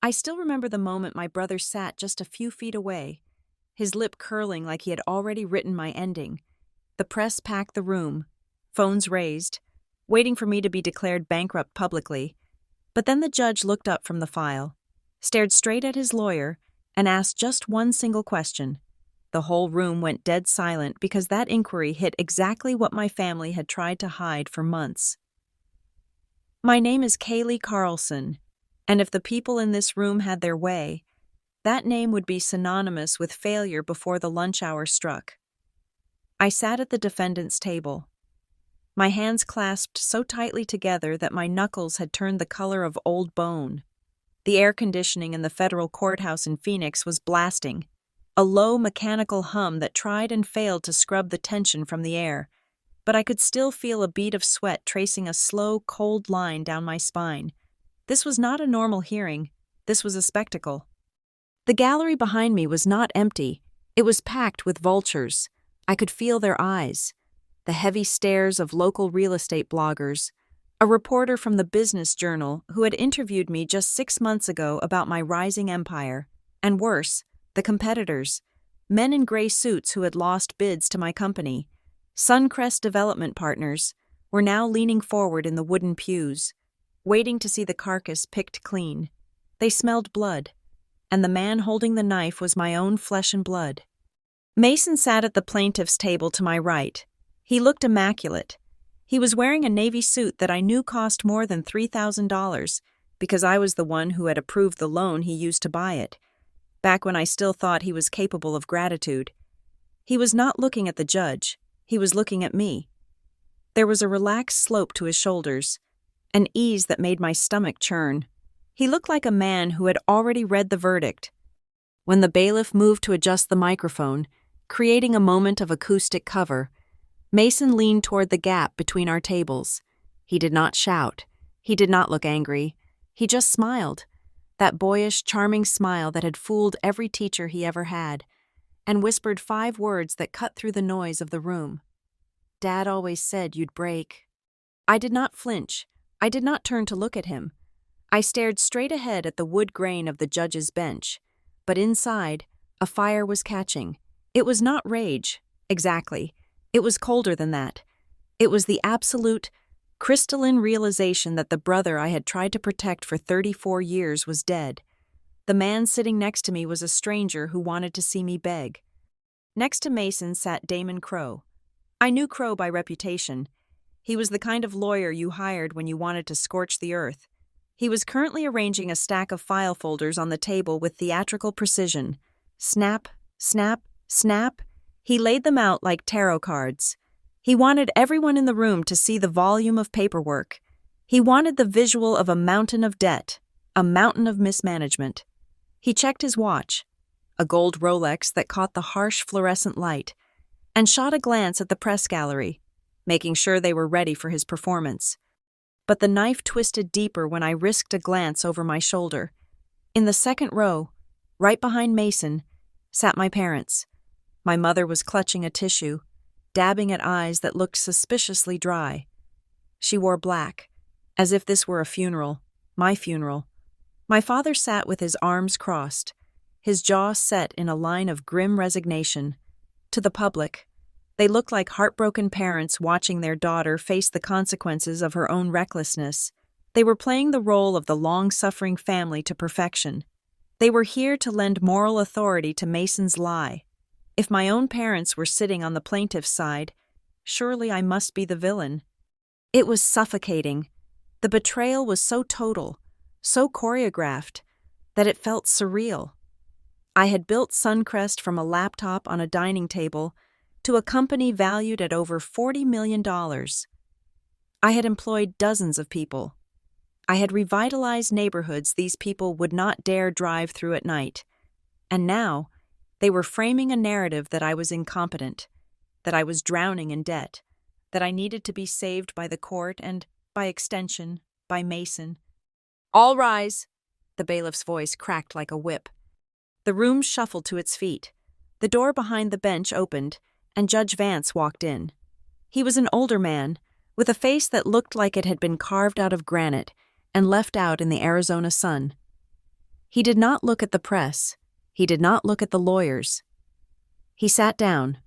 I still remember the moment my brother sat just a few feet away, his lip curling like he had already written my ending. The press packed the room, phones raised, waiting for me to be declared bankrupt publicly. But then the judge looked up from the file, stared straight at his lawyer, and asked just one single question. The whole room went dead silent because that inquiry hit exactly what my family had tried to hide for months. My name is Kaylee Carlson, and if the people in this room had their way, that name would be synonymous with failure before the lunch hour struck. I sat at the defendant's table, my hands clasped so tightly together that my knuckles had turned the color of old bone. The air conditioning in the federal courthouse in Phoenix was blasting, a low mechanical hum that tried and failed to scrub the tension from the air, but I could still feel a bead of sweat tracing a slow, cold line down my spine. This was not a normal hearing. This was a spectacle. The gallery behind me was not empty. It was packed with vultures. I could feel their eyes, the heavy stares of local real estate bloggers, a reporter from the Business Journal who had interviewed me just 6 months ago about my rising empire, and worse, the competitors, men in gray suits who had lost bids to my company. Suncrest development partners were now leaning forward in the wooden pews, waiting to see the carcass picked clean. They smelled blood, and the man holding the knife was my own flesh and blood. Mason sat at the plaintiff's table to my right. He looked immaculate. He was wearing a navy suit that I knew cost more than $3,000 because I was the one who had approved the loan he used to buy it, back when I still thought he was capable of gratitude. He was not looking at the judge. He was looking at me. There was a relaxed slope to his shoulders, an ease that made my stomach churn. He looked like a man who had already read the verdict. When the bailiff moved to adjust the microphone, creating a moment of acoustic cover, Mason leaned toward the gap between our tables. He did not shout. He did not look angry. He just smiled, that boyish, charming smile that had fooled every teacher he ever had, and whispered 5 words that cut through the noise of the room. "Dad always said you'd break." I did not flinch. I did not turn to look at him. I stared straight ahead at the wood grain of the judge's bench, but inside, a fire was catching. It was not rage, exactly. It was colder than that. It was the absolute, crystalline realization that the brother I had tried to protect for 34 years was dead. The man sitting next to me was a stranger who wanted to see me beg. Next to Mason sat Damon Crow. I knew Crow by reputation. He was the kind of lawyer you hired when you wanted to scorch the earth. He was currently arranging a stack of file folders on the table with theatrical precision. Snap, snap, snap. He laid them out like tarot cards. He wanted everyone in the room to see the volume of paperwork. He wanted the visual of a mountain of debt, a mountain of mismanagement. He checked his watch, a gold Rolex that caught the harsh fluorescent light, and shot a glance at the press gallery, making sure they were ready for his performance. But the knife twisted deeper when I risked a glance over my shoulder. In the second row, right behind Mason, sat my parents. My mother was clutching a tissue, dabbing at eyes that looked suspiciously dry. She wore black, as if this were a funeral, my funeral. My father sat with his arms crossed, his jaw set in a line of grim resignation. To the public, they looked like heartbroken parents watching their daughter face the consequences of her own recklessness. They were playing the role of the long-suffering family to perfection. They were here to lend moral authority to Mason's lie. If my own parents were sitting on the plaintiff's side, surely I must be the villain. It was suffocating. The betrayal was so total, so choreographed, that it felt surreal. I had built Suncrest from a laptop on a dining table to a company valued at over $40 million. I had employed dozens of people. I had revitalized neighborhoods these people would not dare drive through at night. And now, they were framing a narrative that I was incompetent, that I was drowning in debt, that I needed to be saved by the court and, by extension, by Mason. "All rise!" The bailiff's voice cracked like a whip. The room shuffled to its feet. The door behind the bench opened, and Judge Vance walked in. He was an older man, with a face that looked like it had been carved out of granite and left out in the Arizona sun. He did not look at the press. He did not look at the lawyers. He sat down,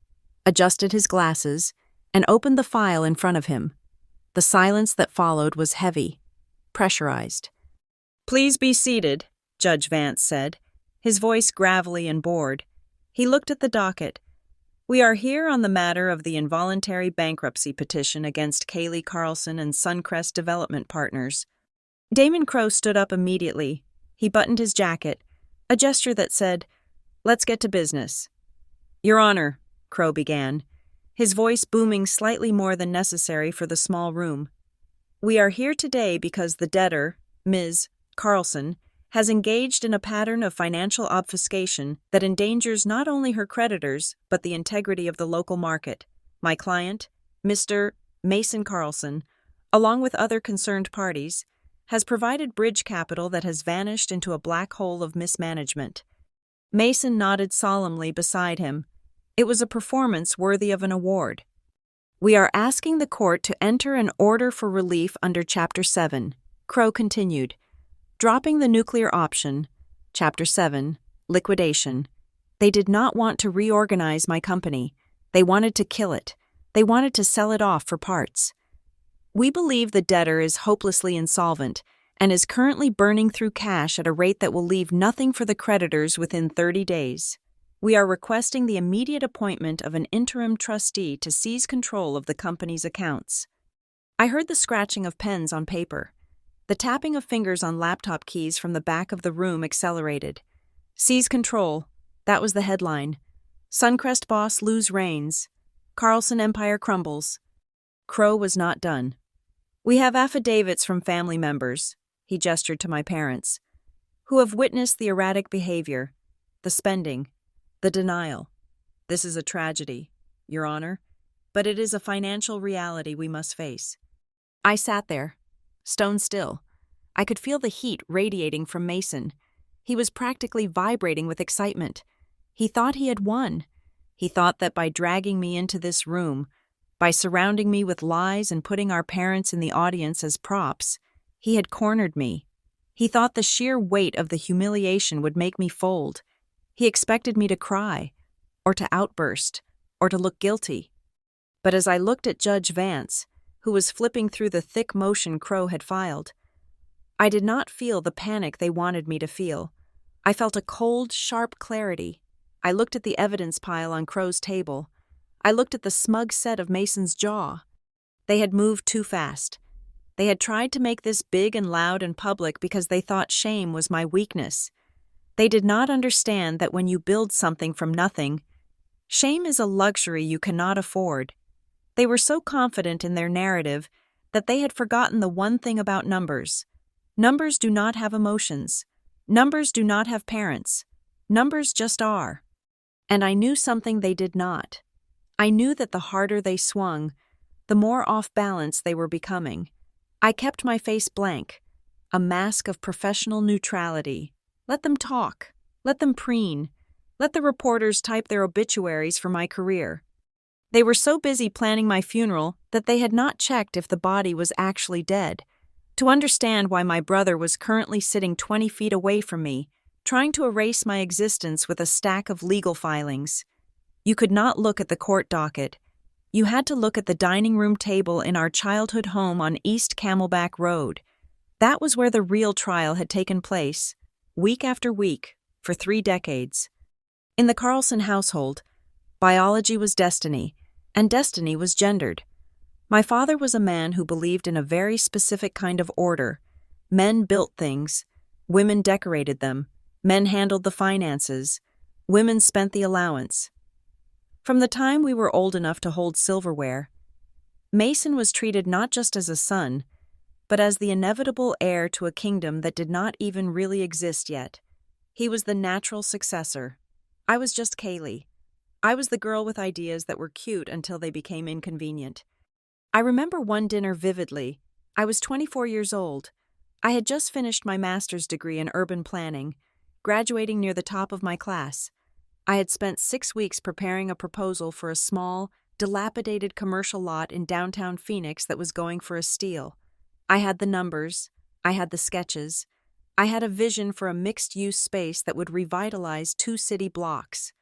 adjusted his glasses, and opened the file in front of him. The silence that followed was heavy, pressurized. "Please be seated," Judge Vance said, his voice gravelly and bored. He looked at the docket. "We are here on the matter of the involuntary bankruptcy petition against Kaylee Carlson and Suncrest Development Partners." Damon Crowe stood up immediately. He buttoned his jacket, a gesture that said, "Let's get to business." "Your Honor," Crowe began, his voice booming slightly more than necessary for the small room. "We are here today because the debtor, Ms. Carlson, has engaged in a pattern of financial obfuscation that endangers not only her creditors but the integrity of the local market. My client, Mr. Mason Carlson, along with other concerned parties, has provided bridge capital that has vanished into a black hole of mismanagement." Mason nodded solemnly beside him. It was a performance worthy of an award. "We are asking the court to enter an order for relief under Chapter 7, Crowe continued. Dropping the nuclear option, Chapter 7, liquidation. They did not want to reorganize my company. They wanted to kill it. They wanted to sell it off for parts. We believe the debtor is hopelessly insolvent and is currently burning through cash at a rate that will leave nothing for the creditors within 30 days. We are requesting the immediate appointment of an interim trustee to seize control of the company's accounts." I heard the scratching of pens on paper. The tapping of fingers on laptop keys from the back of the room accelerated. "Seize control," that was the headline. "Suncrest boss lose reins. Carlson empire crumbles." Crowe was not done. "We have affidavits from family members," he gestured to my parents, "who have witnessed the erratic behavior, the spending, the denial. This is a tragedy, Your Honor, but it is a financial reality we must face." I sat there, stone still. I could feel the heat radiating from Mason. He was practically vibrating with excitement. He thought he had won. He thought that by dragging me into this room, by surrounding me with lies and putting our parents in the audience as props, he had cornered me. He thought the sheer weight of the humiliation would make me fold. He expected me to cry, or to outburst, or to look guilty. But as I looked at Judge Vance, who was flipping through the thick motion Crowe had filed, I did not feel the panic they wanted me to feel. I felt a cold, sharp clarity. I looked at the evidence pile on Crowe's table. I looked at the smug set of Mason's jaw. They had moved too fast. They had tried to make this big and loud and public because they thought shame was my weakness. They did not understand that when you build something from nothing, shame is a luxury you cannot afford. They were so confident in their narrative that they had forgotten the one thing about numbers. Numbers do not have emotions. Numbers do not have parents. Numbers just are. And I knew something they did not. I knew that the harder they swung, the more off balance they were becoming. I kept my face blank, a mask of professional neutrality. Let them talk. Let them preen. Let the reporters type their obituaries for my career. They were so busy planning my funeral that they had not checked if the body was actually dead. To understand why my brother was currently sitting 20 feet away from me, trying to erase my existence with a stack of legal filings. You could not look at the court docket. You had to look at the dining room table in our childhood home on East Camelback Road. That was where the real trial had taken place, week after week, for 3 decades. In the Carlson household, biology was destiny, and destiny was gendered. My father was a man who believed in a very specific kind of order. Men built things, women decorated them, men handled the finances, women spent the allowance. From the time we were old enough to hold silverware, Mason was treated not just as a son, but as the inevitable heir to a kingdom that did not even really exist yet. He was the natural successor. I was just Kaylee. I was the girl with ideas that were cute until they became inconvenient. I remember one dinner vividly. I was 24 years old. I had just finished my master's degree in urban planning, graduating near the top of my class. I had spent 6 weeks preparing a proposal for a small, dilapidated commercial lot in downtown Phoenix that was going for a steal. I had the numbers, I had the sketches, I had a vision for a mixed-use space that would revitalize 2 city blocks.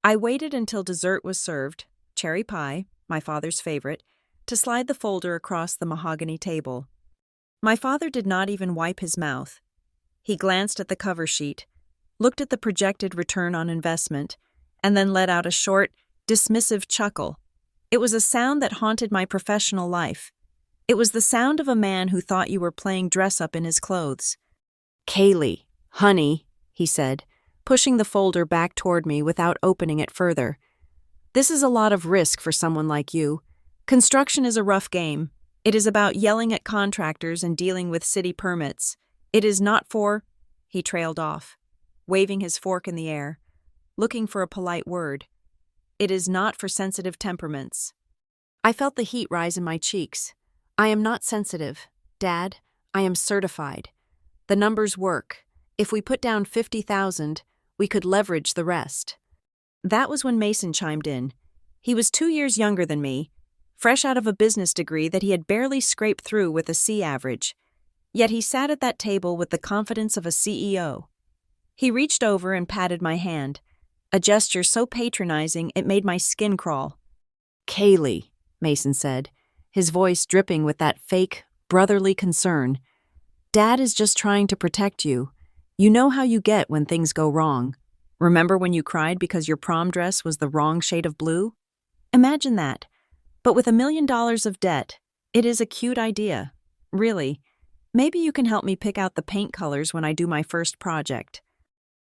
I waited until dessert was served, cherry pie, my father's favorite, to slide the folder across the mahogany table. My father did not even wipe his mouth. He glanced at the cover sheet, looked at the projected return on investment, and then let out a short, dismissive chuckle. It was a sound that haunted my professional life. It was the sound of a man who thought you were playing dress-up in his clothes. "Kaylee, honey," he said, pushing the folder back toward me without opening it further. "This is a lot of risk for someone like you. Construction is a rough game. It is about yelling at contractors and dealing with city permits. It is not for—" He trailed off, waving his fork in the air, looking for a polite word. "It is not for sensitive temperaments." I felt the heat rise in my cheeks. I am not sensitive, Dad. I am certified. The numbers work. If we put down 50,000, we could leverage the rest. That was when Mason chimed in. He was 2 years younger than me, fresh out of a business degree that he had barely scraped through with a C average. Yet he sat at that table with the confidence of a CEO. He reached over and patted my hand, a gesture so patronizing it made my skin crawl. "Kaylee," Mason said, his voice dripping with that fake, brotherly concern. "Dad is just trying to protect you. You know how you get when things go wrong. Remember when you cried because your prom dress was the wrong shade of blue? Imagine that. But with $1 million of debt, it is a cute idea. Really. Maybe you can help me pick out the paint colors when I do my first project."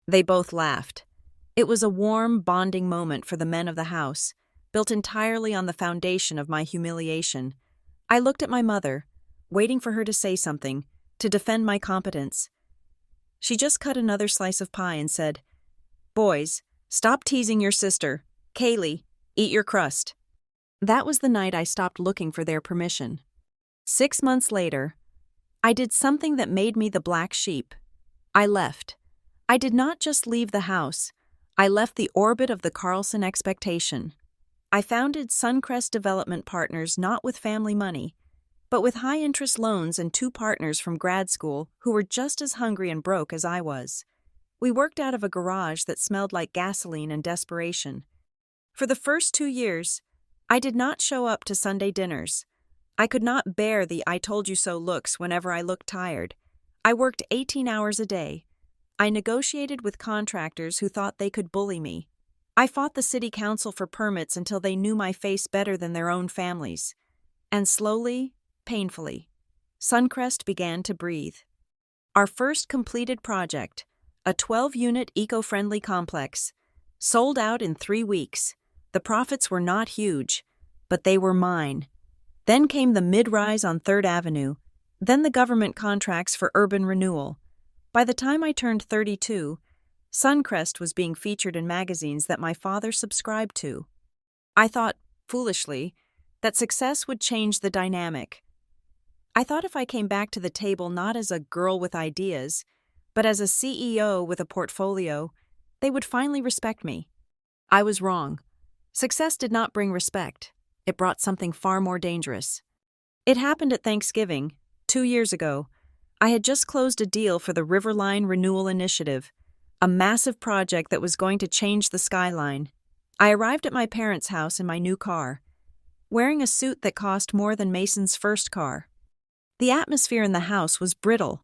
They both laughed. It was a warm, bonding moment for the men of the house, built entirely on the foundation of my humiliation. I looked at my mother, waiting for her to say something, to defend my competence. She just cut another slice of pie and said, "Boys, stop teasing your sister. Kaylee, eat your crust." That was the night I stopped looking for their permission. 6 months later, I did something that made me the black sheep. I left. I did not just leave the house. I left the orbit of the Carlson expectation. I founded Suncrest Development Partners not with family money, but with high-interest loans and 2 partners from grad school who were just as hungry and broke as I was. We worked out of a garage that smelled like gasoline and desperation. For the first 2 years, I did not show up to Sunday dinners. I could not bear the "I told you so" looks whenever I looked tired. I worked 18 hours a day. I negotiated with contractors who thought they could bully me. I fought the city council for permits until they knew my face better than their own families. And slowly, painfully, Suncrest began to breathe. Our first completed project, a 12-unit eco-friendly complex, sold out in 3 weeks. The profits were not huge, but they were mine. Then came the mid-rise on 3rd Avenue, then the government contracts for urban renewal. By the time I turned 32, Suncrest was being featured in magazines that my father subscribed to. I thought, foolishly, that success would change the dynamic. I thought if I came back to the table not as a girl with ideas, but as a CEO with a portfolio, they would finally respect me. I was wrong. Success did not bring respect. It brought something far more dangerous. It happened at Thanksgiving, 2 years ago. I had just closed a deal for the Riverline Renewal Initiative, a massive project that was going to change the skyline. I arrived at my parents' house in my new car, wearing a suit that cost more than Mason's first car. The atmosphere in the house was brittle.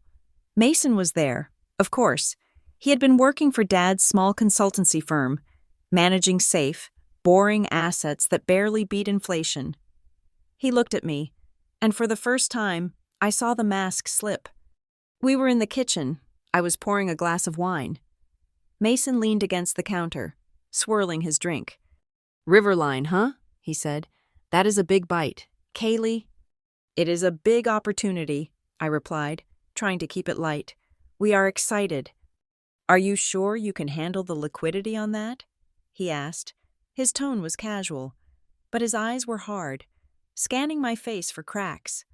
Mason was there, of course. He had been working for Dad's small consultancy firm, managing safe, boring assets that barely beat inflation. He looked at me, and for the first time, I saw the mask slip. We were in the kitchen. I was pouring a glass of wine. Mason leaned against the counter, swirling his drink. "Riverline, huh?" he said. "That is a big bite. Kaylee?" "It is a big opportunity," I replied, trying to keep it light. "We are excited." "Are you sure you can handle the liquidity on that?" he asked. His tone was casual, but his eyes were hard, scanning my face for cracks.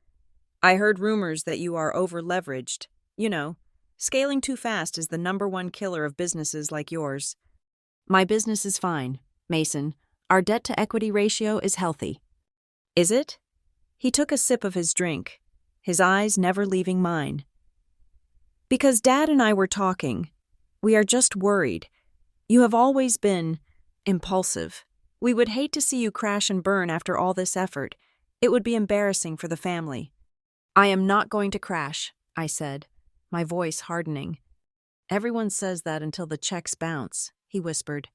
"I heard rumors that you are over-leveraged. You know, scaling too fast is the #1 killer of businesses like yours." "My business is fine, Mason. Our debt-to-equity ratio is healthy." "Is it?" He took a sip of his drink, his eyes never leaving mine. Because Dad and I were talking. We are just worried. You have always been impulsive. We would hate to see you crash and burn after all this effort. It would be embarrassing for the family. I am not going to crash, I said, my voice hardening. Everyone says that until the checks bounce, he whispered.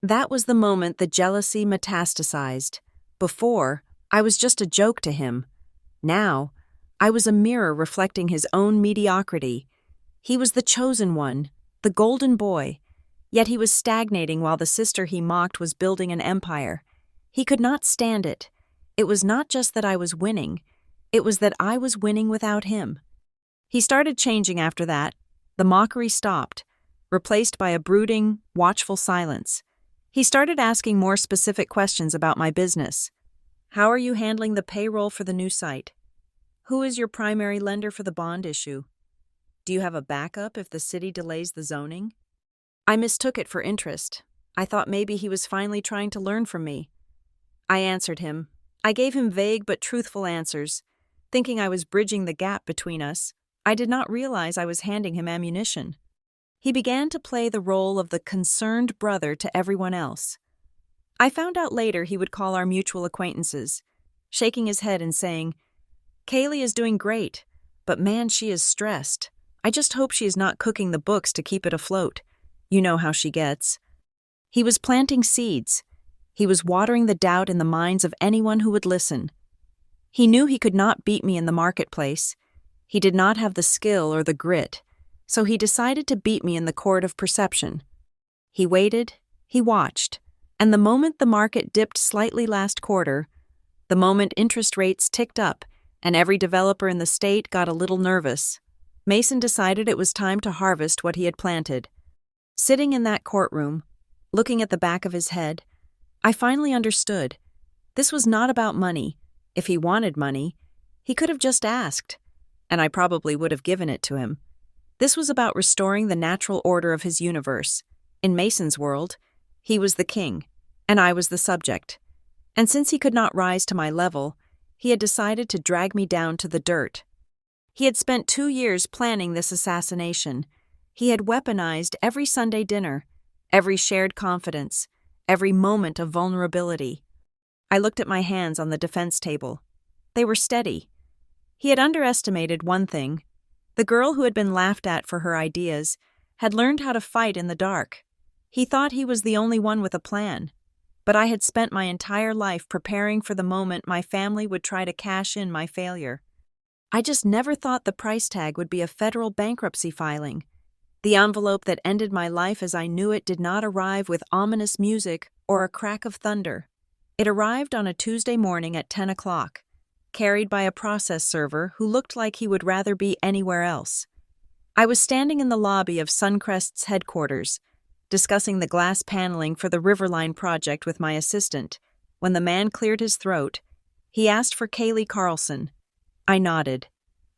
That was the moment the jealousy metastasized. Before, I was just a joke to him. Now, I was a mirror reflecting his own mediocrity. He was the chosen one, the golden boy, yet he was stagnating while the sister he mocked was building an empire. He could not stand it. It was not just that I was winning, it was that I was winning without him. He started changing after that. The mockery stopped, replaced by a brooding, watchful silence. He started asking more specific questions about my business. How are you handling the payroll for the new site? Who is your primary lender for the bond issue? Do you have a backup if the city delays the zoning? I mistook it for interest. I thought maybe he was finally trying to learn from me. I answered him. I gave him vague but truthful answers. Thinking I was bridging the gap between us, I did not realize I was handing him ammunition. He began to play the role of the concerned brother to everyone else. I found out later he would call our mutual acquaintances, shaking his head and saying, Kaylee is doing great, but man, she is stressed. I just hope she is not cooking the books to keep it afloat. You know how she gets. He was planting seeds. He was watering the doubt in the minds of anyone who would listen. He knew he could not beat me in the marketplace. He did not have the skill or the grit, so he decided to beat me in the court of perception. He waited, he watched, and the moment the market dipped slightly last quarter, the moment interest rates ticked up and every developer in the state got a little nervous, Mason decided it was time to harvest what he had planted. Sitting in that courtroom, looking at the back of his head, I finally understood. This was not about money. If he wanted money, he could have just asked, and I probably would have given it to him. This was about restoring the natural order of his universe. In Mason's world, he was the king, and I was the subject. And since he could not rise to my level, he had decided to drag me down to the dirt. He had spent 2 years planning this assassination. He had weaponized every Sunday dinner, every shared confidence, every moment of vulnerability. I looked at my hands on the defense table. They were steady. He had underestimated one thing. The girl who had been laughed at for her ideas had learned how to fight in the dark. He thought he was the only one with a plan. But I had spent my entire life preparing for the moment my family would try to cash in my failure. I just never thought the price tag would be a federal bankruptcy filing. The envelope that ended my life as I knew it did not arrive with ominous music or a crack of thunder. It arrived on a Tuesday morning at 10 o'clock, carried by a process server who looked like he would rather be anywhere else. I was standing in the lobby of Suncrest's headquarters, discussing the glass paneling for the Riverline project with my assistant, when the man cleared his throat. He asked for Kaylee Carlson. I nodded,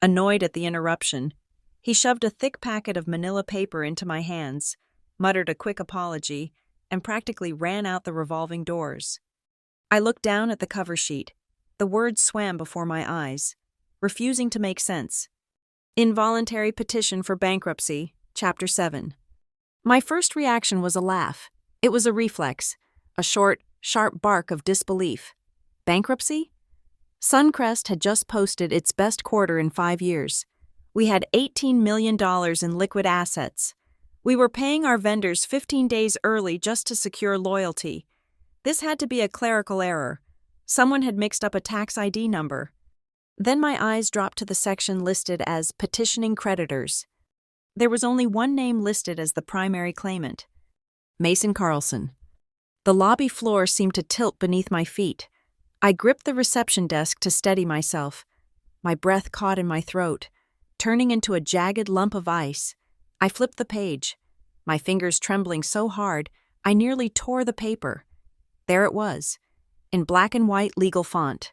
annoyed at the interruption. He shoved a thick packet of manila paper into my hands, muttered a quick apology, and practically ran out the revolving doors. I looked down at the cover sheet. The words swam before my eyes, refusing to make sense. Involuntary Petition for Bankruptcy, Chapter 7. My first reaction was a laugh. It was a reflex, a short, sharp bark of disbelief. Bankruptcy? Suncrest had just posted its best quarter in 5 years. We had $18 million in liquid assets. We were paying our vendors 15 days early just to secure loyalty. This had to be a clerical error. Someone had mixed up a tax ID number. Then my eyes dropped to the section listed as petitioning creditors. There was only one name listed as the primary claimant: Mason Carlson. The lobby floor seemed to tilt beneath my feet. I gripped the reception desk to steady myself. My breath caught in my throat, turning into a jagged lump of ice. I flipped the page, my fingers trembling so hard I nearly tore the paper. There it was, in black and white legal font,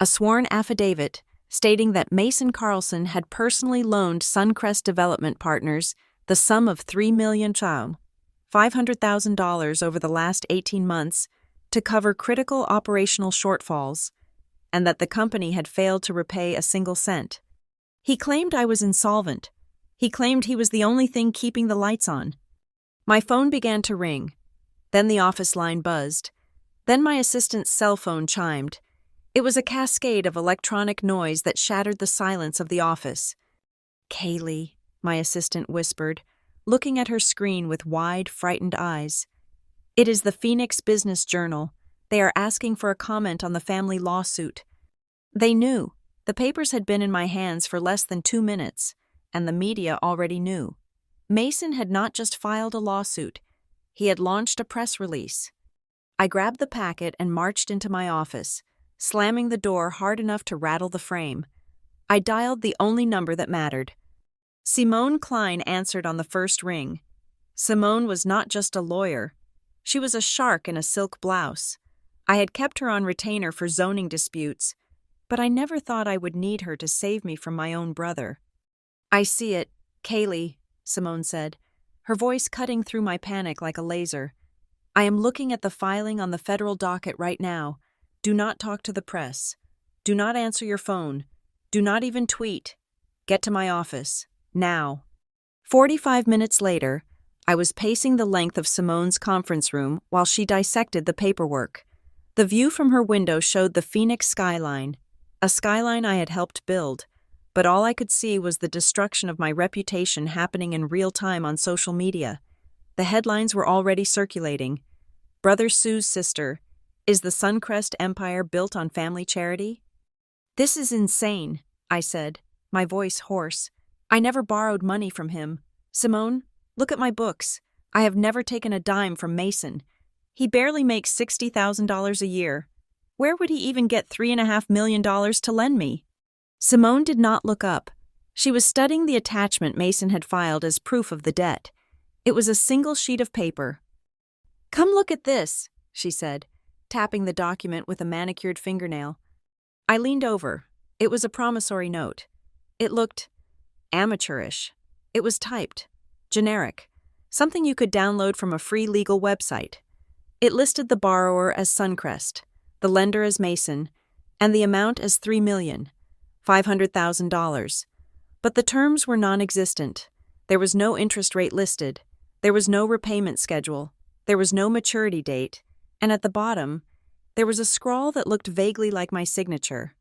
a sworn affidavit stating that Mason Carlson had personally loaned Suncrest Development Partners the sum of $3,500,000 over the last 18 months to cover critical operational shortfalls, and that the company had failed to repay a single cent. He claimed I was insolvent. He claimed he was the only thing keeping the lights on. My phone began to ring. Then the office line buzzed. Then my assistant's cell phone chimed. It was a cascade of electronic noise that shattered the silence of the office. "Kaylee," my assistant whispered, looking at her screen with wide, frightened eyes. "It is the Phoenix Business Journal. They are asking for a comment on the family lawsuit." They knew. The papers had been in my hands for less than 2 minutes, and the media already knew. Mason had not just filed a lawsuit. He had launched a press release. I grabbed the packet and marched into my office, slamming the door hard enough to rattle the frame. I dialed the only number that mattered. Simone Klein answered on the first ring. Simone was not just a lawyer. She was a shark in a silk blouse. I had kept her on retainer for zoning disputes, but I never thought I would need her to save me from my own brother. "I see it, Kaylee," Simone said, her voice cutting through my panic like a laser. "I am looking at the filing on the federal docket right now. Do not talk to the press. Do not answer your phone. Do not even tweet. Get to my office. Now." 45 minutes later, I was pacing the length of Simone's conference room while she dissected the paperwork. The view from her window showed the Phoenix skyline, a skyline I had helped build, but all I could see was the destruction of my reputation happening in real time on social media. The headlines were already circulating. "Brother sues sister. Is the Suncrest empire built on family charity?" "This is insane," I said, my voice hoarse. "I never borrowed money from him. Simone, look at my books. I have never taken a dime from Mason. He barely makes $60,000 a year. Where would he even get $3.5 million to lend me?" Simone did not look up. She was studying the attachment Mason had filed as proof of the debt. It was a single sheet of paper. "Come look at this," she said, tapping the document with a manicured fingernail. I leaned over. It was a promissory note. It looked amateurish. It was typed, generic, something you could download from a free legal website. It listed the borrower as Suncrest, the lender as Mason, and the amount as $3,500,000. But the terms were non-existent. There was no interest rate listed. There was no repayment schedule. There was no maturity date. And at the bottom, there was a scrawl that looked vaguely like my signature.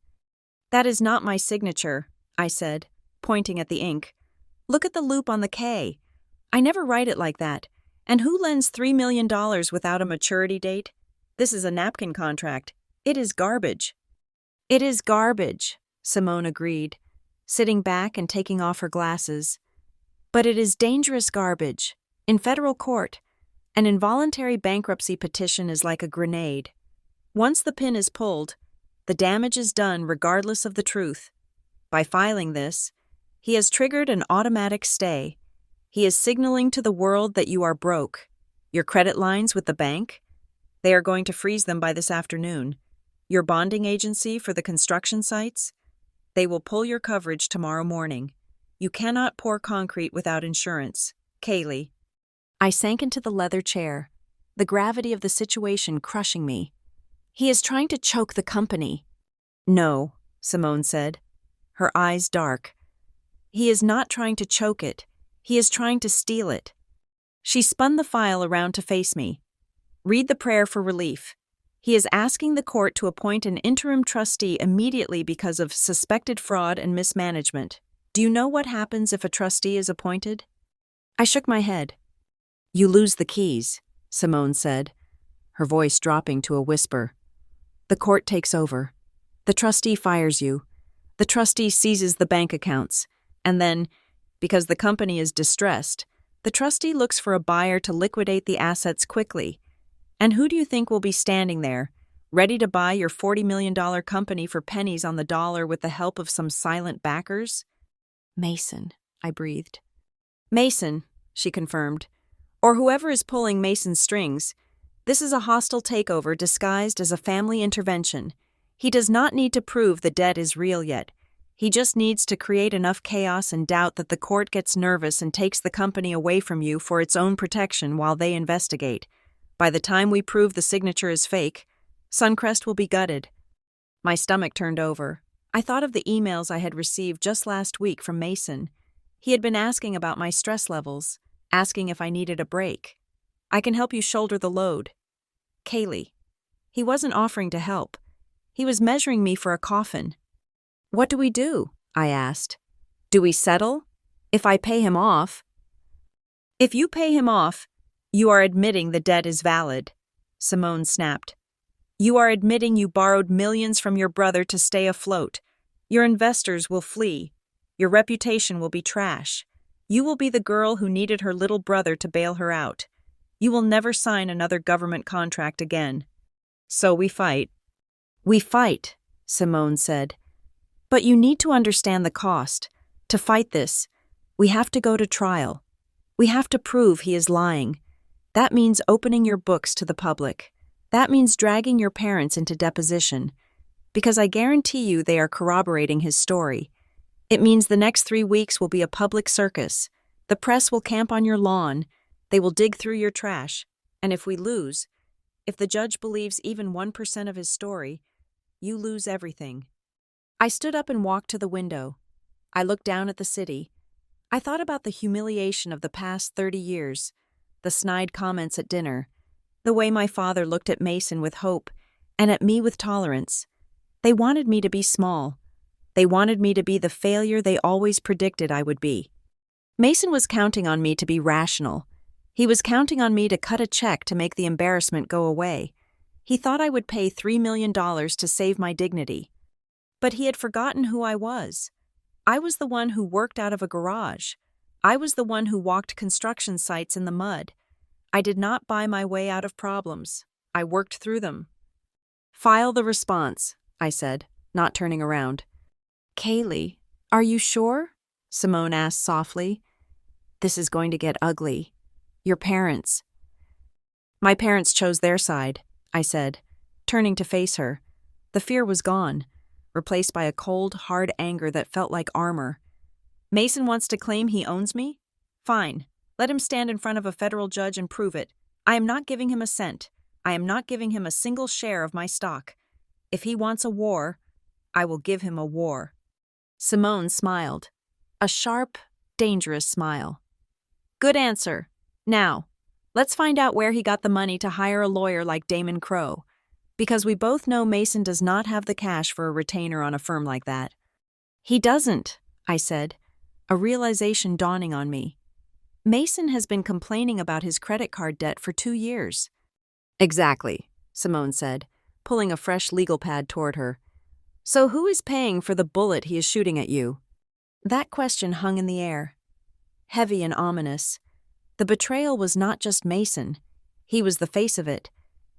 "That is not my signature," I said, pointing at the ink. "Look at the loop on the K. I never write it like that. And who lends $3 million without a maturity date? This is a napkin contract. It is garbage." "It is garbage," Simone agreed, sitting back and taking off her glasses. "But it is dangerous garbage. In federal court, an involuntary bankruptcy petition is like a grenade. Once the pin is pulled, the damage is done regardless of the truth. By filing this, he has triggered an automatic stay. He is signaling to the world that you are broke. Your credit lines with the bank? They are going to freeze them by this afternoon. Your bonding agency for the construction sites? They will pull your coverage tomorrow morning. You cannot pour concrete without insurance. Kaylee." I sank into the leather chair, the gravity of the situation crushing me. "He is trying to choke the company." "No," Simone said, her eyes dark. "He is not trying to choke it. He is trying to steal it." She spun the file around to face me. "Read the prayer for relief. He is asking the court to appoint an interim trustee immediately because of suspected fraud and mismanagement. Do you know what happens if a trustee is appointed?" I shook my head. "You lose the keys," Simone said, her voice dropping to a whisper. "The court takes over. The trustee fires you. The trustee seizes the bank accounts. And then, because the company is distressed, the trustee looks for a buyer to liquidate the assets quickly. And who do you think will be standing there, ready to buy your $40 million company for pennies on the dollar with the help of some silent backers?" "Mason," I breathed. "Mason," she confirmed. "Or whoever is pulling Mason's strings. This is a hostile takeover disguised as a family intervention. He does not need to prove the debt is real yet. He just needs to create enough chaos and doubt that the court gets nervous and takes the company away from you for its own protection while they investigate. By the time we prove the signature is fake, Suncrest will be gutted." My stomach turned over. I thought of the emails I had received just last week from Mason. He had been asking about my stress levels, asking if I needed a break. I can help you shoulder the load. Kaylee. He wasn't offering to help. He was measuring me for a coffin. What do we do? I asked. Do we settle? If I pay him off. If you pay him off, you are admitting the debt is valid, Simone snapped. You are admitting you borrowed millions from your brother to stay afloat. Your investors will flee. Your reputation will be trash. You will be the girl who needed her little brother to bail her out. You will never sign another government contract again. So we fight. We fight, Simone said. But you need to understand the cost. To fight this, we have to go to trial. We have to prove he is lying. That means opening your books to the public. That means dragging your parents into deposition. Because I guarantee you they are corroborating his story. It means the next 3 weeks will be a public circus. The press will camp on your lawn. They will dig through your trash. And if we lose, if the judge believes even 1% of his story, you lose everything. I stood up and walked to the window. I looked down at the city. I thought about the humiliation of the past 30 years, the snide comments at dinner, the way my father looked at Mason with hope and at me with tolerance. They wanted me to be small. They wanted me to be the failure they always predicted I would be. Mason was counting on me to be rational. He was counting on me to cut a check to make the embarrassment go away. He thought I would pay $3 million to save my dignity. But he had forgotten who I was. I was the one who worked out of a garage. I was the one who walked construction sites in the mud. I did not buy my way out of problems. I worked through them. File the response, I said, not turning around. Kaylee, are you sure? Simone asked softly. This is going to get ugly. Your parents. My parents chose their side, I said, turning to face her. The fear was gone, replaced by a cold, hard anger that felt like armor. Mason wants to claim he owns me? Fine. Let him stand in front of a federal judge and prove it. I am not giving him a cent. I am not giving him a single share of my stock. If he wants a war, I will give him a war. Simone smiled. A sharp, dangerous smile. Good answer. Now, let's find out where he got the money to hire a lawyer like Damon Crowe. Because we both know Mason does not have the cash for a retainer on a firm like that. He doesn't, I said, a realization dawning on me. Mason has been complaining about his credit card debt for 2 years. Exactly, Simone said, pulling a fresh legal pad toward her. So who is paying for the bullet he is shooting at you? That question hung in the air, heavy and ominous. The betrayal was not just Mason. He was the face of it.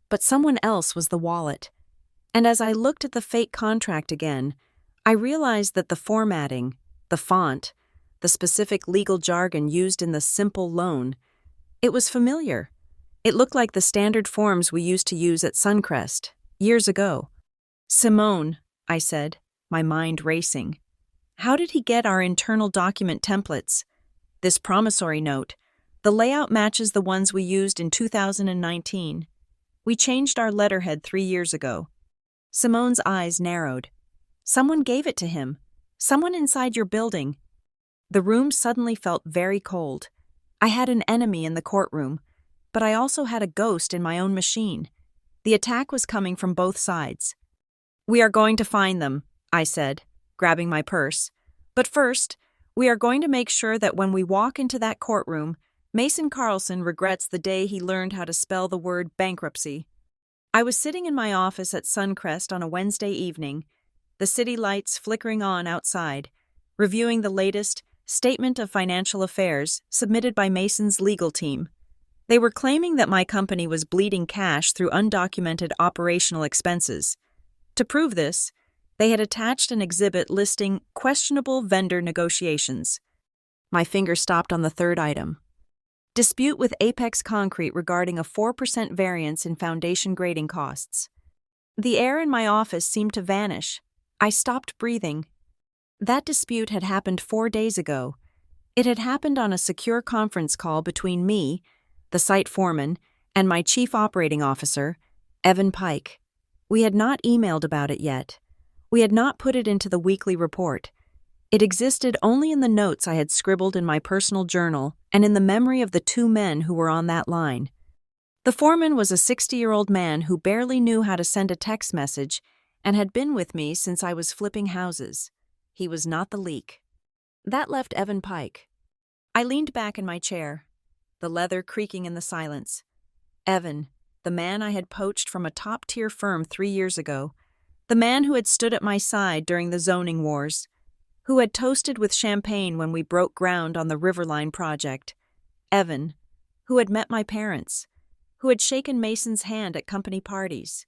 But someone else was the wallet. And as I looked at the fake contract again, I realized that the formatting, the font, the specific legal jargon used in the simple loan, it was familiar. It looked like the standard forms we used to use at Suncrest, years ago. Simone, I said, my mind racing. How did he get our internal document templates? This promissory note, the layout matches the ones we used in 2019. We changed our letterhead 3 years ago. Simone's eyes narrowed. Someone gave it to him. Someone inside your building. The room suddenly felt very cold. I had an enemy in the courtroom, but I also had a ghost in my own machine. The attack was coming from both sides. We are going to find them, I said, grabbing my purse. But first, we are going to make sure that when we walk into that courtroom, Mason Carlson regrets the day he learned how to spell the word bankruptcy. I was sitting in my office at Suncrest on a Wednesday evening, the city lights flickering on outside, reviewing the latest Statement of Financial Affairs submitted by Mason's legal team. They were claiming that my company was bleeding cash through undocumented operational expenses. To prove this, they had attached an exhibit listing questionable vendor negotiations. My finger stopped on the third item. Dispute with Apex Concrete regarding a 4% variance in foundation grading costs. The air in my office seemed to vanish. I stopped breathing. That dispute had happened 4 days ago. It had happened on a secure conference call between me, the site foreman, and my chief operating officer, Evan Pike. We had not emailed about it yet. We had not put it into the weekly report. It existed only in the notes I had scribbled in my personal journal and in the memory of the two men who were on that line. The foreman was a 60-year-old man who barely knew how to send a text message and had been with me since I was flipping houses. He was not the leak. That left Evan Pike. I leaned back in my chair, the leather creaking in the silence. Evan, the man I had poached from a top-tier firm 3 years ago, the man who had stood at my side during the zoning wars, who had toasted with champagne when we broke ground on the Riverline project. Evan, who had met my parents, who had shaken Mason's hand at company parties.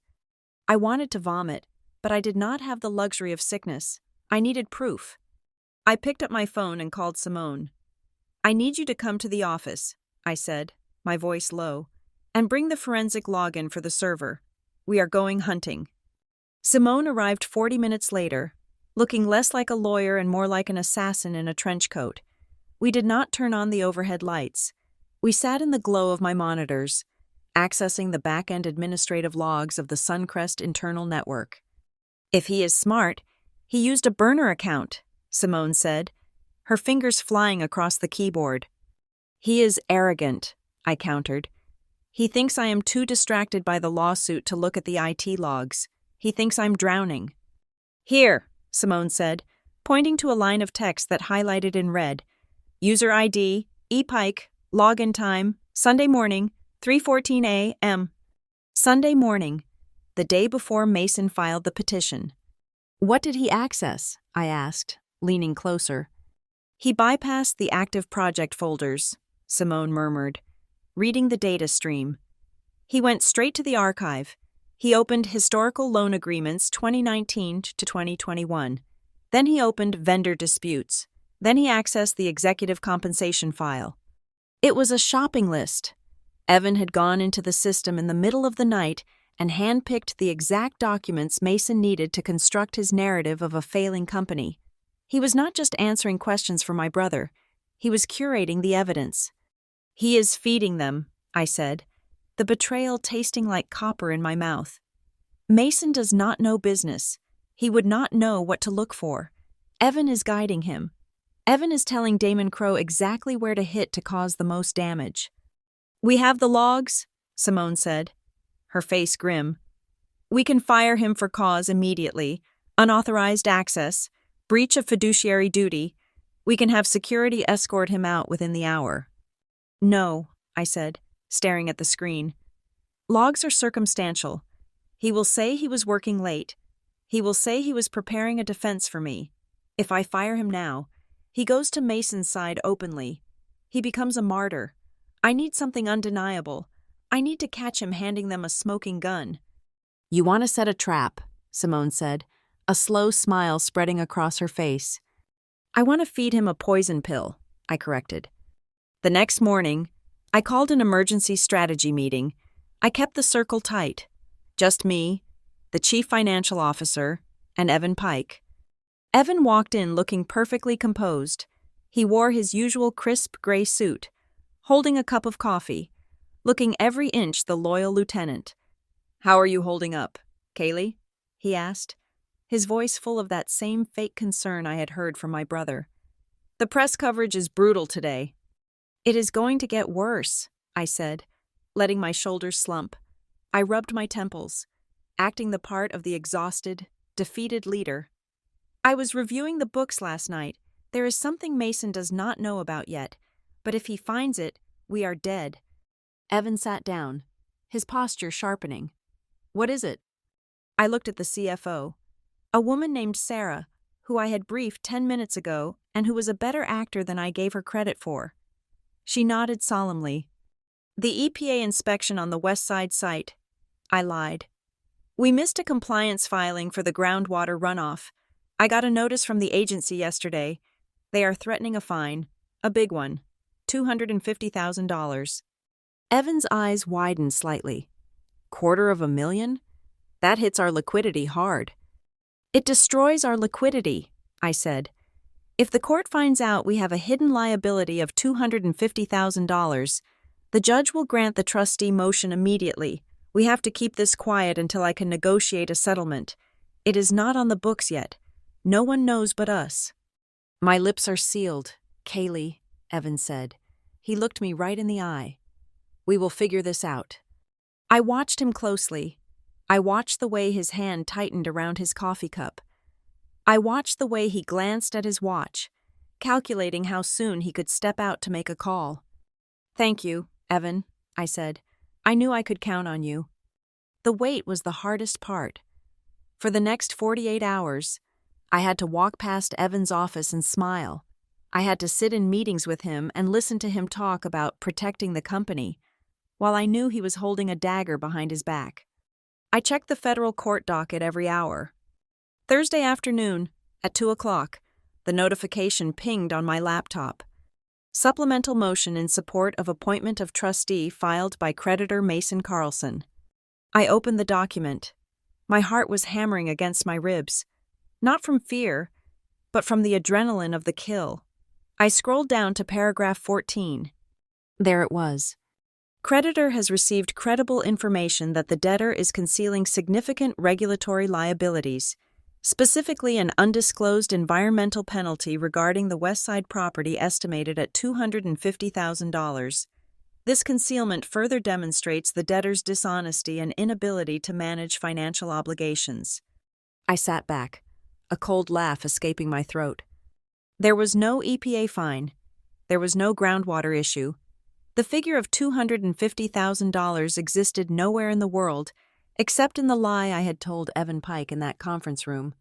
I wanted to vomit, but I did not have the luxury of sickness. I needed proof. I picked up my phone and called Simone. "I need you to come to the office," I said, my voice low, "and bring the forensic login for the server. We are going hunting." Simone arrived 40 minutes later, looking less like a lawyer and more like an assassin in a trench coat. We did not turn on the overhead lights. We sat in the glow of my monitors, accessing the back-end administrative logs of the Suncrest internal network. "If he is smart, he used a burner account," Simone said, her fingers flying across the keyboard. "He is arrogant," I countered. "He thinks I am too distracted by the lawsuit to look at the IT logs. He thinks I'm drowning." "Here," Simone said, pointing to a line of text that highlighted in red. "User ID, E. Pike, login time, Sunday morning, 3:14 a.m. Sunday morning, the day before Mason filed the petition. "What did he access?" I asked, leaning closer. "He bypassed the active project folders," Simone murmured, reading the data stream. "He went straight to the archive. He opened historical loan agreements 2019 to 2021. Then he opened vendor disputes. Then he accessed the executive compensation file. It was a shopping list. Evan had gone into the system in the middle of the night and handpicked the exact documents Mason needed to construct his narrative of a failing company. He was not just answering questions for my brother. He was curating the evidence. "He is feeding them," I said, the betrayal tasting like copper in my mouth. "Mason does not know business. He would not know what to look for. Evan is guiding him. Evan is telling Damon Crowe exactly where to hit to cause the most damage." "We have the logs," Simone said, her face grim. "We can fire him for cause immediately, unauthorized access, breach of fiduciary duty. We can have security escort him out within the hour." "No," I said, staring at the screen. "Logs are circumstantial. He will say he was working late. He will say he was preparing a defense for me. If I fire him now, he goes to Mason's side openly. He becomes a martyr. I need something undeniable. I need to catch him handing them a smoking gun." "You want to set a trap," Simone said, a slow smile spreading across her face. "I want to feed him a poison pill," I corrected. The next morning, I called an emergency strategy meeting. I kept the circle tight. Just me, the chief financial officer, and Evan Pike. Evan walked in looking perfectly composed. He wore his usual crisp gray suit, holding a cup of coffee, looking every inch the loyal lieutenant. "How are you holding up, Kaylee?" he asked, his voice full of that same fake concern I had heard from my brother. "The press coverage is brutal today." "It is going to get worse," I said, letting my shoulders slump. I rubbed my temples, acting the part of the exhausted, defeated leader. "I was reviewing the books last night. There is something Mason does not know about yet, but if he finds it, we are dead." Evan sat down, his posture sharpening. "What is it?" I looked at the CFO, a woman named Sarah, who I had briefed 10 minutes ago and who was a better actor than I gave her credit for. She nodded solemnly. "The EPA inspection on the West Side site." I lied. "We missed a compliance filing for the groundwater runoff. I got a notice from the agency yesterday. They are threatening a fine, a big one, $250,000. Evan's eyes widened slightly. $250,000? That hits our liquidity hard. "It destroys our liquidity," I said. "If the court finds out we have a hidden liability of $250,000, the judge will grant the trustee motion immediately. We have to keep this quiet until I can negotiate a settlement. It is not on the books yet. No one knows but us." My lips are sealed, Kaylee, Evan said. He looked me right in the eye. We will figure this out. I watched him closely. I watched the way his hand tightened around his coffee cup. I watched the way he glanced at his watch, calculating how soon he could step out to make a call. Thank you, Evan, I said. I knew I could count on you. The wait was the hardest part. For the next 48 hours, I had to walk past Evan's office and smile. I had to sit in meetings with him and listen to him talk about protecting the company, while I knew he was holding a dagger behind his back. I checked the federal court docket every hour. Thursday afternoon, at 2 o'clock, the notification pinged on my laptop. Supplemental motion in support of appointment of trustee filed by creditor Mason Carlson. I opened the document. My heart was hammering against my ribs, not from fear, but from the adrenaline of the kill. I scrolled down to paragraph 14. There it was. Creditor has received credible information that the debtor is concealing significant regulatory liabilities, specifically an undisclosed environmental penalty regarding the Westside property estimated at $250,000. This concealment further demonstrates the debtor's dishonesty and inability to manage financial obligations. I sat back, a cold laugh escaping my throat. There was no EPA fine. There was no groundwater issue. The figure of $250,000 existed nowhere in the world, except in the lie I had told Evan Pike in that conference room.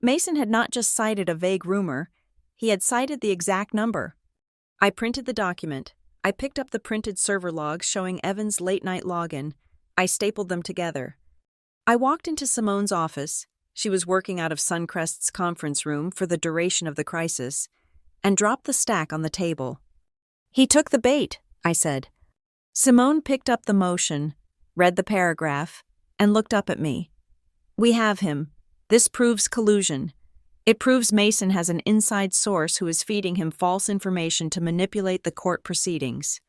Mason had not just cited a vague rumor, he had cited the exact number. I printed the document. I picked up the printed server logs showing Evan's late-night login. I stapled them together. I walked into Simone's office. She was working out of Suncrest's conference room for the duration of the crisis, and dropped the stack on the table. He took the bait, I said. Simone picked up the motion, read the paragraph, and looked up at me. We have him. This proves collusion. It proves Mason has an inside source who is feeding him false information to manipulate the court proceedings.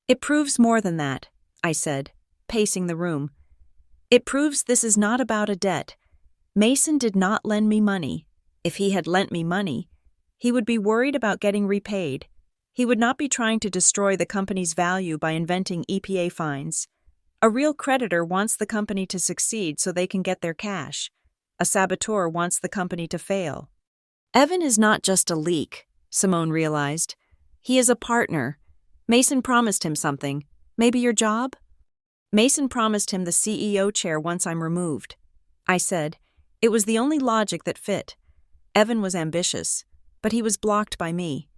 It proves more than that, I said, pacing the room. It proves this is not about a debt. Mason did not lend me money. If he had lent me money, he would be worried about getting repaid. He would not be trying to destroy the company's value by inventing EPA fines. A real creditor wants the company to succeed so they can get their cash. A saboteur wants the company to fail. Evan is not just a leak, Simone realized. He is a partner. Mason promised him something. Maybe your job? Mason promised him the CEO chair once I'm removed. I said. It was the only logic that fit. Evan was ambitious, but he was blocked by me.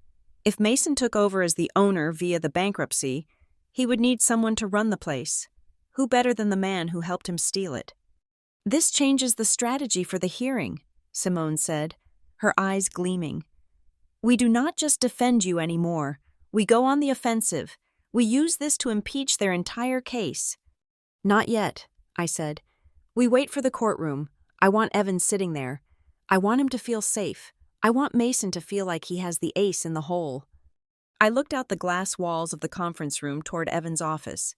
If Mason took over as the owner via the bankruptcy, he would need someone to run the place. Who better than the man who helped him steal it? This changes the strategy for the hearing, Simone said, her eyes gleaming. We do not just defend you anymore. We go on the offensive. We use this to impeach their entire case. Not yet, I said. We wait for the courtroom. I want Evan sitting there. I want him to feel safe. I want Mason to feel like he has the ace in the hole. I looked out the glass walls of the conference room toward Evan's office.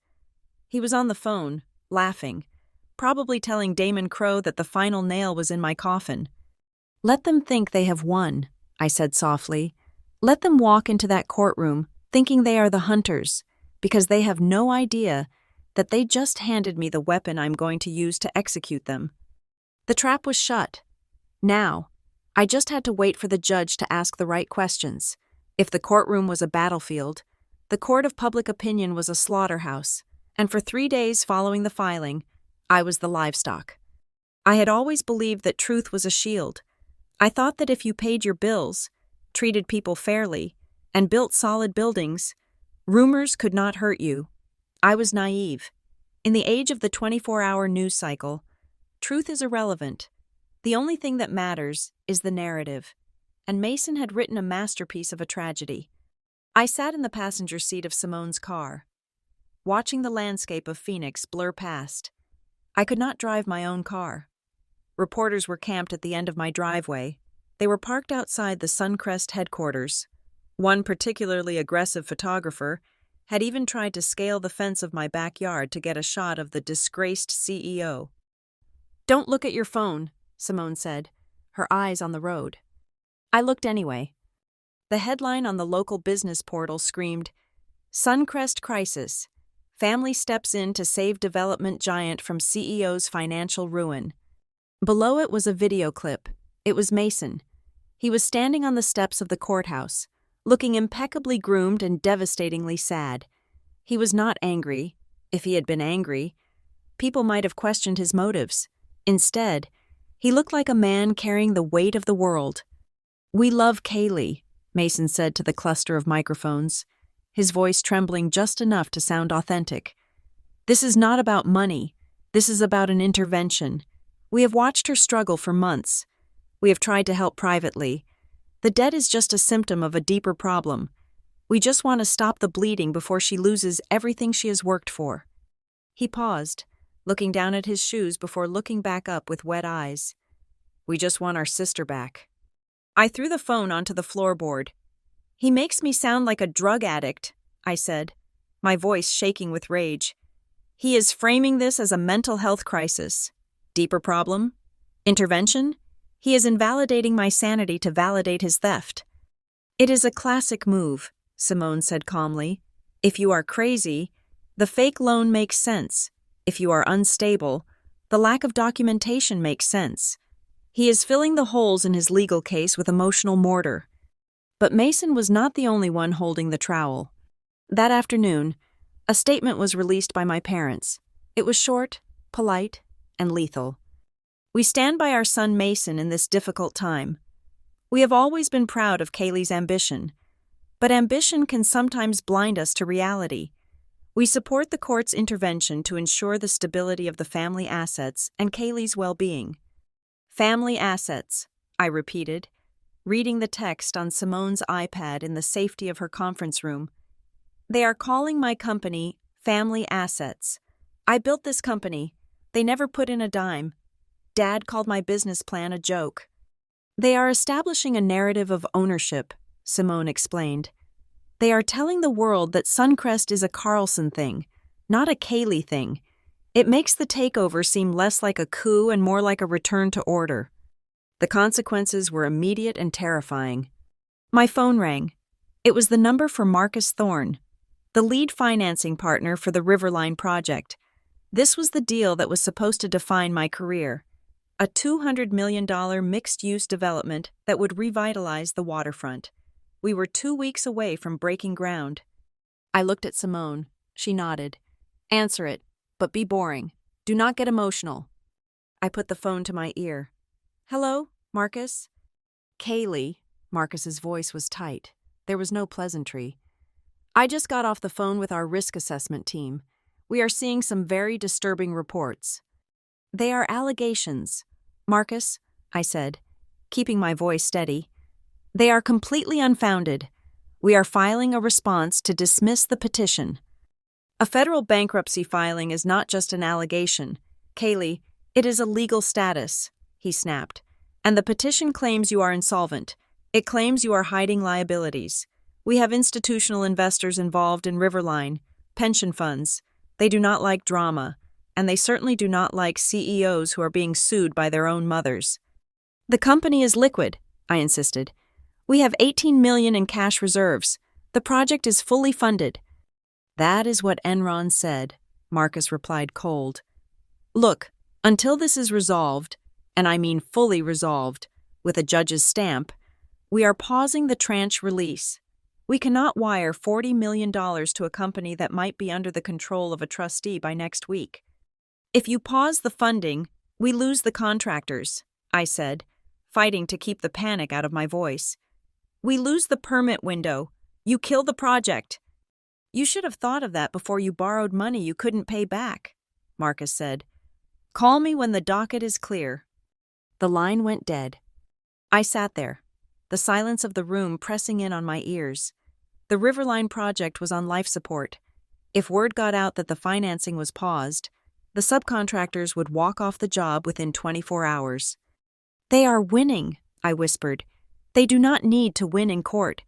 He was on the phone, laughing, probably telling Damon Crowe that the final nail was in my coffin. Let them think they have won, I said softly. Let them walk into that courtroom thinking they are the hunters, because they have no idea that they just handed me the weapon I'm going to use to execute them. The trap was shut. Now, I just had to wait for the judge to ask the right questions. If the courtroom was a battlefield, the court of public opinion was a slaughterhouse, and for 3 days following the filing, I was the livestock. I had always believed that truth was a shield. I thought that if you paid your bills, treated people fairly, and built solid buildings, rumors could not hurt you. I was naive. In the age of the 24-hour news cycle, truth is irrelevant. The only thing that matters is the narrative, and Mason had written a masterpiece of a tragedy. I sat in the passenger seat of Simone's car, watching the landscape of Phoenix blur past. I could not drive my own car. Reporters were camped at the end of my driveway. They were parked outside the Suncrest headquarters. One particularly aggressive photographer had even tried to scale the fence of my backyard to get a shot of the disgraced CEO. Don't look at your phone, Simone said, her eyes on the road. I looked anyway. The headline on the local business portal screamed, "Suncrest Crisis. Family steps in to save development giant from CEO's financial ruin." Below it was a video clip. It was Mason. He was standing on the steps of the courthouse, looking impeccably groomed and devastatingly sad. He was not angry. If he had been angry, people might have questioned his motives. Instead, he looked like a man carrying the weight of the world. "We love Kaylee," Mason said to the cluster of microphones, his voice trembling just enough to sound authentic. "This is not about money. This is about an intervention. We have watched her struggle for months. We have tried to help privately. The debt is just a symptom of a deeper problem. We just want to stop the bleeding before she loses everything she has worked for." He paused, looking down at his shoes before looking back up with wet eyes. "We just want our sister back." I threw the phone onto the floorboard. "He makes me sound like a drug addict," I said, my voice shaking with rage. "He is framing this as a mental health crisis. Deeper problem? Intervention? He is invalidating my sanity to validate his theft." "It is a classic move," Simone said calmly. "If you are crazy, the fake loan makes sense. If you are unstable, the lack of documentation makes sense. He is filling the holes in his legal case with emotional mortar." But Mason was not the only one holding the trowel. That afternoon, a statement was released by my parents. It was short, polite, and lethal. "We stand by our son Mason in this difficult time. We have always been proud of Kaylee's ambition, but ambition can sometimes blind us to reality. We support the court's intervention to ensure the stability of the family assets and Kaylee's well-being." "Family assets," I repeated, reading the text on Simone's iPad in the safety of her conference room. "They are calling my company Family Assets. I built this company. They never put in a dime. Dad called my business plan a joke." "They are establishing a narrative of ownership," Simone explained. "They are telling the world that Suncrest is a Carlson thing, not a Kaylee thing. It makes the takeover seem less like a coup and more like a return to order." The consequences were immediate and terrifying. My phone rang. It was the number for Marcus Thorne, the lead financing partner for the Riverline project. This was the deal that was supposed to define my career. A $200 million mixed-use development that would revitalize the waterfront. We were 2 weeks away from breaking ground. I looked at Simone. She nodded. "Answer it, but be boring. Do not get emotional." I put the phone to my ear. "Hello, Marcus?" "Kaylee." Marcus's voice was tight. There was no pleasantry. "I just got off the phone with our risk assessment team. We are seeing some very disturbing reports." "They are allegations." "Marcus," I said, keeping my voice steady, "they are completely unfounded. We are filing a response to dismiss the petition." "A federal bankruptcy filing is not just an allegation. Kaylee, it is a legal status," he snapped. "And the petition claims you are insolvent. It claims you are hiding liabilities. We have institutional investors involved in Riverline, pension funds. They do not like drama, and they certainly do not like CEOs who are being sued by their own mothers." "The company is liquid," I insisted. "We have $18 million in cash reserves. The project is fully funded." "That is what Enron said," Marcus replied cold. "Look, until this is resolved, and I mean fully resolved, with a judge's stamp, we are pausing the tranche release. We cannot wire $40 million to a company that might be under the control of a trustee by next week. If you pause the funding, we lose the contractors," I said, fighting to keep the panic out of my voice. "We lose the permit window. You kill the project." "You should have thought of that before you borrowed money you couldn't pay back," Marcus said. "Call me when the docket is clear." The line went dead. I sat there, the silence of the room pressing in on my ears. The Riverline project was on life support. If word got out that the financing was paused, the subcontractors would walk off the job within 24 hours. "They are winning," I whispered. "They do not need to win in court.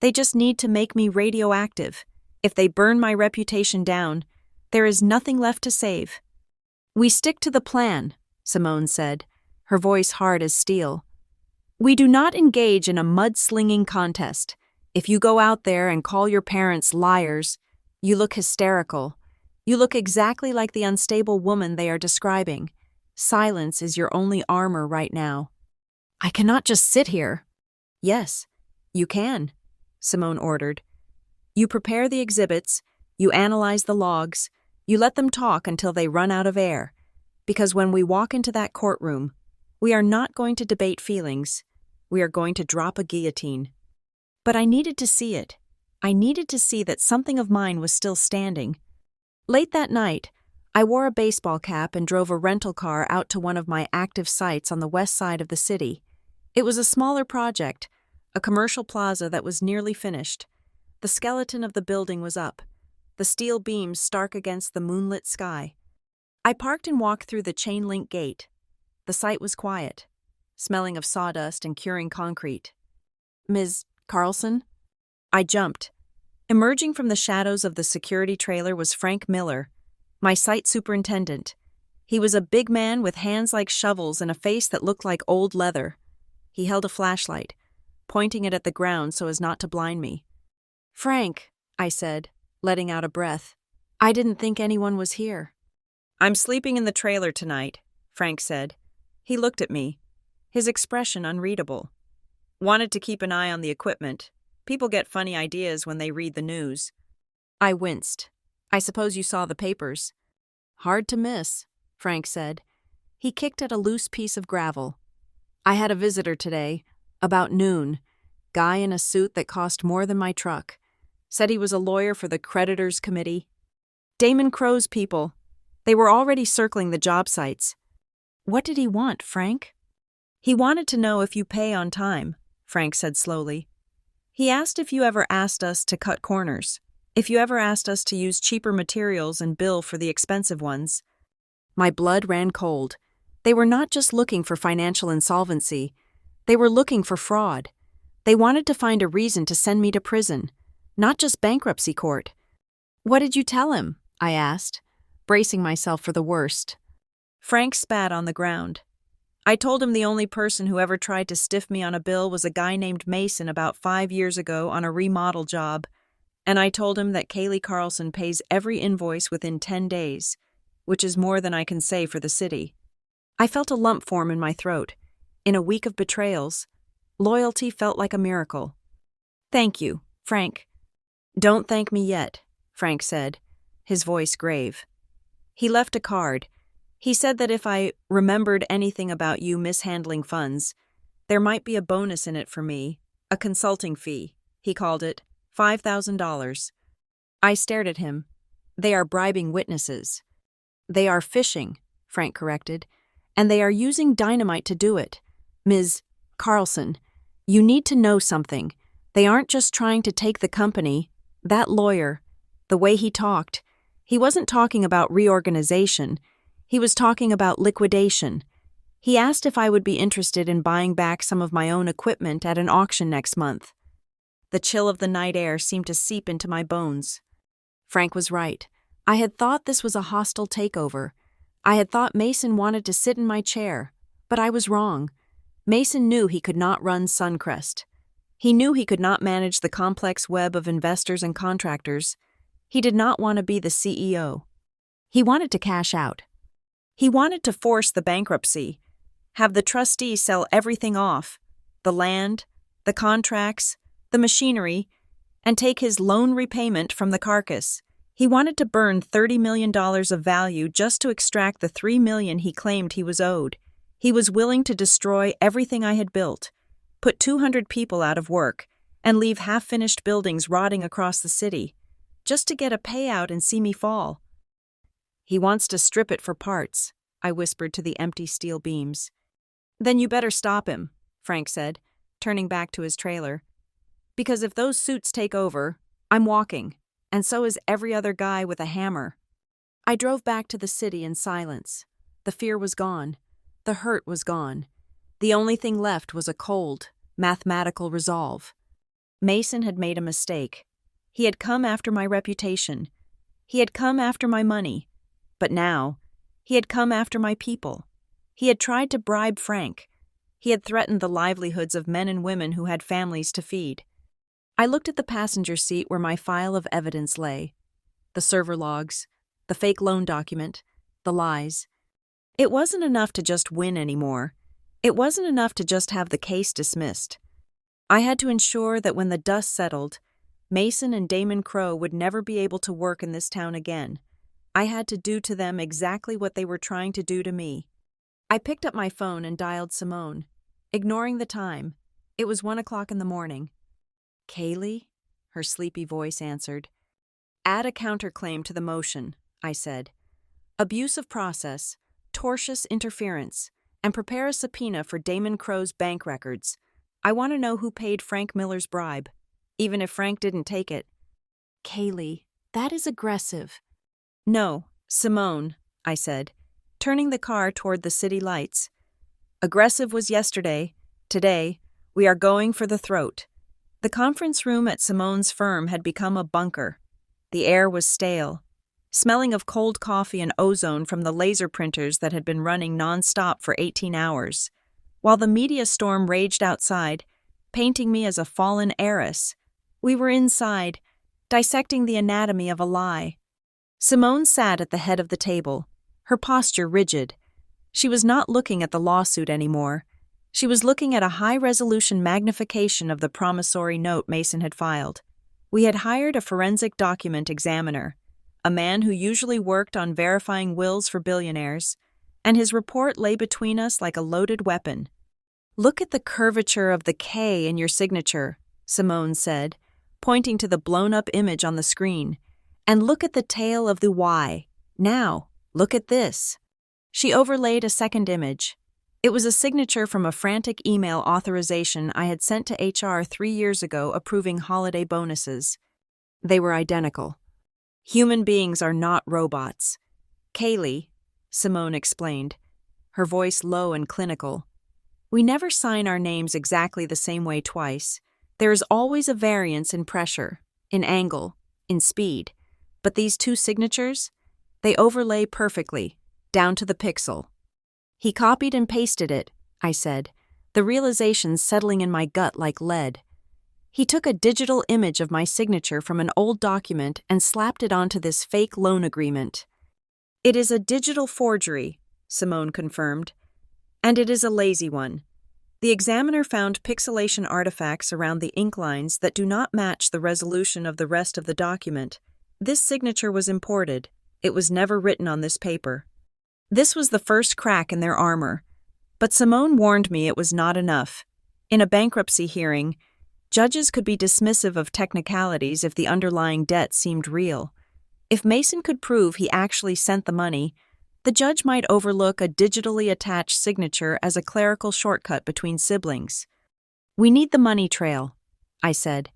They just need to make me radioactive. If they burn my reputation down, there is nothing left to save." "We stick to the plan," Simone said, her voice hard as steel. "We do not engage in a mudslinging contest. If you go out there and call your parents liars, you look hysterical. You look exactly like the unstable woman they are describing. Silence is your only armor right now. I cannot just sit here. Yes, you can, Simone ordered. You prepare the exhibits, you analyze the logs, you let them talk until they run out of air. Because when we walk into that courtroom, we are not going to debate feelings. We are going to drop a guillotine. But I needed to see it. I needed to see that something of mine was still standing. Late that night, I wore a baseball cap and drove a rental car out to one of my active sites on the west side of the city. It was a smaller project, a commercial plaza that was nearly finished. The skeleton of the building was up, the steel beams stark against the moonlit sky. I parked and walked through the chain-link gate. The site was quiet, smelling of sawdust and curing concrete. Ms. Carlson? I jumped. Emerging from the shadows of the security trailer was Frank Miller, my site superintendent. He was a big man with hands like shovels and a face that looked like old leather. He held a flashlight, pointing it at the ground so as not to blind me. Frank, I said, letting out a breath. I didn't think anyone was here. I'm sleeping in the trailer tonight, Frank said. He looked at me, his expression unreadable. Wanted to keep an eye on the equipment. People get funny ideas when they read the news. I winced. I suppose you saw the papers. Hard to miss, Frank said. He kicked at a loose piece of gravel. I had a visitor today, about noon. Guy in a suit that cost more than my truck. Said he was a lawyer for the creditors committee. Damon Crow's people. They were already circling the job sites. What did he want, Frank? He wanted to know if you pay on time, Frank said slowly. He asked if you ever asked us to cut corners, if you ever asked us to use cheaper materials and bill for the expensive ones. My blood ran cold. They were not just looking for financial insolvency. They were looking for fraud. They wanted to find a reason to send me to prison, not just bankruptcy court. What did you tell him? I asked, bracing myself for the worst. Frank spat on the ground. I told him the only person who ever tried to stiff me on a bill was a guy named Mason about 5 years ago on a remodel job, and I told him that Kaylee Carlson pays every invoice within 10 days, which is more than I can say for the city. I felt a lump form in my throat. In a week of betrayals, loyalty felt like a miracle. Thank you, Frank. Don't thank me yet, Frank said, his voice grave. He left a card. He said that if I remembered anything about you mishandling funds, there might be a bonus in it for me, a consulting fee, he called it, $5,000. I stared at him. They are bribing witnesses. They are fishing, Frank corrected, and they are using dynamite to do it. Ms. Carlson, you need to know something. They aren't just trying to take the company. That lawyer, the way he talked, he wasn't talking about reorganization. He was talking about liquidation. He asked if I would be interested in buying back some of my own equipment at an auction next month. The chill of the night air seemed to seep into my bones. Frank was right. I had thought this was a hostile takeover. I had thought Mason wanted to sit in my chair, but I was wrong. Mason knew he could not run Suncrest. He knew he could not manage the complex web of investors and contractors. He did not want to be the CEO. He wanted to cash out. He wanted to force the bankruptcy, have the trustee sell everything off, the land, the contracts, the machinery, and take his loan repayment from the carcass. He wanted to burn $30 million of value just to extract the $3 million he claimed he was owed. He was willing to destroy everything I had built, put 200 people out of work, and leave half-finished buildings rotting across the city, just to get a payout and see me fall. He wants to strip it for parts, I whispered to the empty steel beams. Then you better stop him, Frank said, turning back to his trailer. Because if those suits take over, I'm walking, and so is every other guy with a hammer. I drove back to the city in silence. The fear was gone. The hurt was gone. The only thing left was a cold, mathematical resolve. Mason had made a mistake. He had come after my reputation. He had come after my money. But now, he had come after my people. He had tried to bribe Frank. He had threatened the livelihoods of men and women who had families to feed. I looked at the passenger seat where my file of evidence lay. The server logs, the fake loan document, the lies. It wasn't enough to just win anymore. It wasn't enough to just have the case dismissed. I had to ensure that when the dust settled, Mason and Damon Crowe would never be able to work in this town again. I had to do to them exactly what they were trying to do to me. I picked up my phone and dialed Simone, ignoring the time. It was 1 o'clock in the morning. "Kaylee?" her sleepy voice answered. "Add a counterclaim to the motion," I said. "Abuse of process, tortious interference, and prepare a subpoena for Damon Crowe's bank records. I want to know who paid Frank Miller's bribe, even if Frank didn't take it." "Kaylee, that is aggressive." "No, Simone," I said, turning the car toward the city lights. "Aggressive was yesterday. Today, we are going for the throat." The conference room at Simone's firm had become a bunker. The air was stale, smelling of cold coffee and ozone from the laser printers that had been running non-stop for 18 hours. While the media storm raged outside, painting me as a fallen heiress, we were inside, dissecting the anatomy of a lie. Simone sat at the head of the table, her posture rigid. She was not looking at the lawsuit anymore. She was looking at a high-resolution magnification of the promissory note Mason had filed. We had hired a forensic document examiner, a man who usually worked on verifying wills for billionaires, and his report lay between us like a loaded weapon. "Look at the curvature of the K in your signature," Simone said, pointing to the blown-up image on the screen. "And look at the tail of the Y. Now, look at this." She overlaid a second image. It was a signature from a frantic email authorization I had sent to HR 3 years ago approving holiday bonuses. They were identical. "Human beings are not robots. Kaylee," Simone explained, her voice low and clinical. "We never sign our names exactly the same way twice. There is always a variance in pressure, in angle, in speed. But these two signatures, they overlay perfectly, down to the pixel." "He copied and pasted it," I said, the realization settling in my gut like lead. "He took a digital image of my signature from an old document and slapped it onto this fake loan agreement." "It is a digital forgery," Simone confirmed, "and it is a lazy one. The examiner found pixelation artifacts around the ink lines that do not match the resolution of the rest of the document. This signature was imported. It was never written on this paper." This was the first crack in their armor. But Simone warned me it was not enough. In a bankruptcy hearing, judges could be dismissive of technicalities if the underlying debt seemed real. If Mason could prove he actually sent the money, the judge might overlook a digitally attached signature as a clerical shortcut between siblings. "We need the money trail," I said.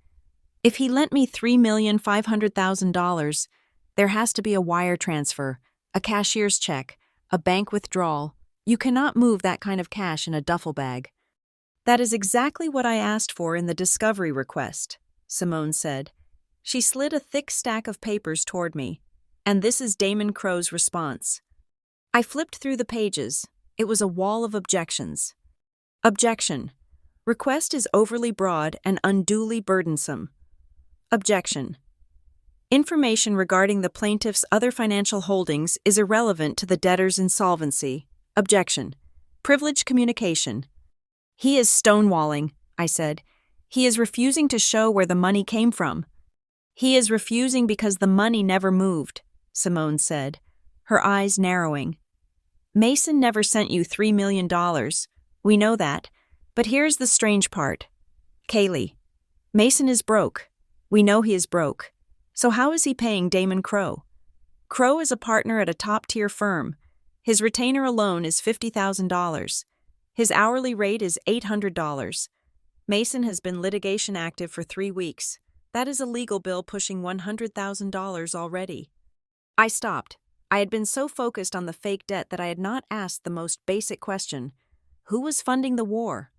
"If he lent me $3,500,000, there has to be a wire transfer, a cashier's check, a bank withdrawal. You cannot move that kind of cash in a duffel bag." "That is exactly what I asked for in the discovery request," Simone said. She slid a thick stack of papers toward me. "And this is Damon Crowe's response." I flipped through the pages. It was a wall of objections. Objection. Request is overly broad and unduly burdensome. Objection. Information regarding the plaintiff's other financial holdings is irrelevant to the debtor's insolvency. Objection. Privileged communication. "He is stonewalling," I said. "He is refusing to show where the money came from." "He is refusing because the money never moved," Simone said, her eyes narrowing. "Mason never sent you $3 million. We know that. But here's the strange part. Kaylee, Mason is broke. We know he is broke. So how is he paying Damon Crowe? Crowe is a partner at a top-tier firm. His retainer alone is $50,000. His hourly rate is $800. Mason has been litigation active for 3 weeks. That is a legal bill pushing $100,000 already." I stopped. I had been so focused on the fake debt that I had not asked the most basic question. Who was funding the war?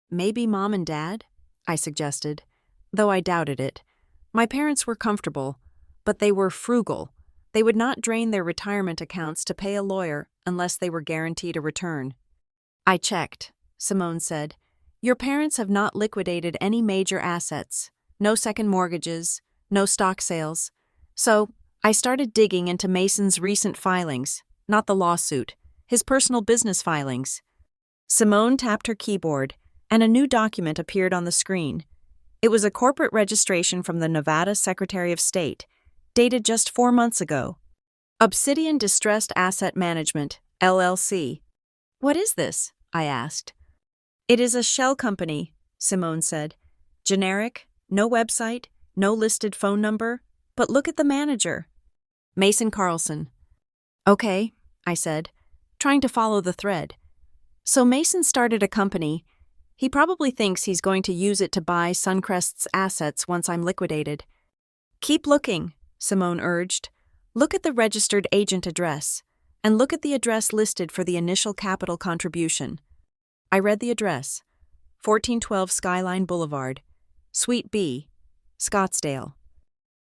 "Maybe Mom and Dad?" I suggested, though I doubted it. My parents were comfortable, but they were frugal. They would not drain their retirement accounts to pay a lawyer unless they were guaranteed a return. "I checked," Simone said. "Your parents have not liquidated any major assets. no second mortgages, no stock sales. So, I started digging into Mason's recent filings, not the lawsuit, his personal business filings. Simone tapped her keyboard, and a new document appeared on the screen. It was a corporate registration from the Nevada Secretary of State, dated just 4 months ago. Obsidian Distressed Asset Management, LLC. What is this? I asked. It is a shell company, Simone said. Generic, no website, no listed phone number, but look at the manager. Mason Carlson. Okay, I said, trying to follow the thread. So Mason started a company. He probably thinks he's going to use it to buy Suncrest's assets once I'm liquidated. Keep looking, Simone urged. Look at the registered agent address, and look at the address listed for the initial capital contribution. I read the address. 1412 Skyline Boulevard, Suite B, Scottsdale.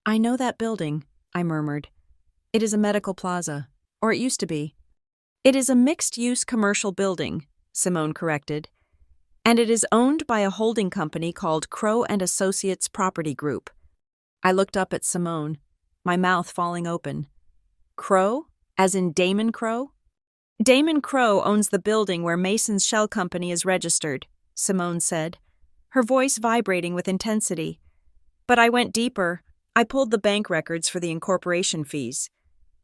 I know that building, I murmured. It is a medical plaza, or it used to be. It is a mixed-use commercial building, Simone corrected, and it is owned by a holding company called Crow and Associates Property Group. I looked up at Simone, my mouth falling open. Crow? As in Damon Crow? Damon Crow owns the building where Mason's shell company is registered, Simone said, her voice vibrating with intensity. But I went deeper. I pulled the bank records for the incorporation fees.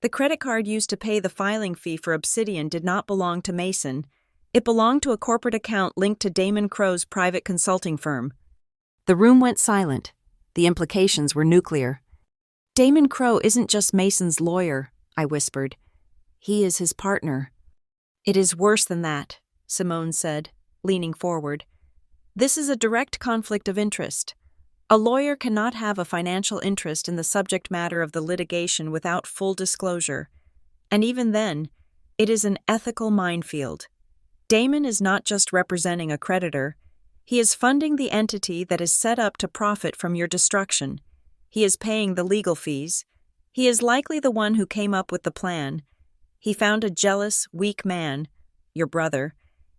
The credit card used to pay the filing fee for Obsidian did not belong to Mason. It belonged to a corporate account linked to Damon Crow's private consulting firm. The room went silent. The implications were nuclear. Damon Crow isn't just Mason's lawyer, I whispered. He is his partner. It is worse than that, Simone said, leaning forward. This is a direct conflict of interest. A lawyer cannot have a financial interest in the subject matter of the litigation without full disclosure. And even then, it is an ethical minefield. Damon is not just representing a creditor. He is funding the entity that is set up to profit from your destruction. He is paying the legal fees. He is likely the one who came up with the plan. He found a jealous, weak man, your brother,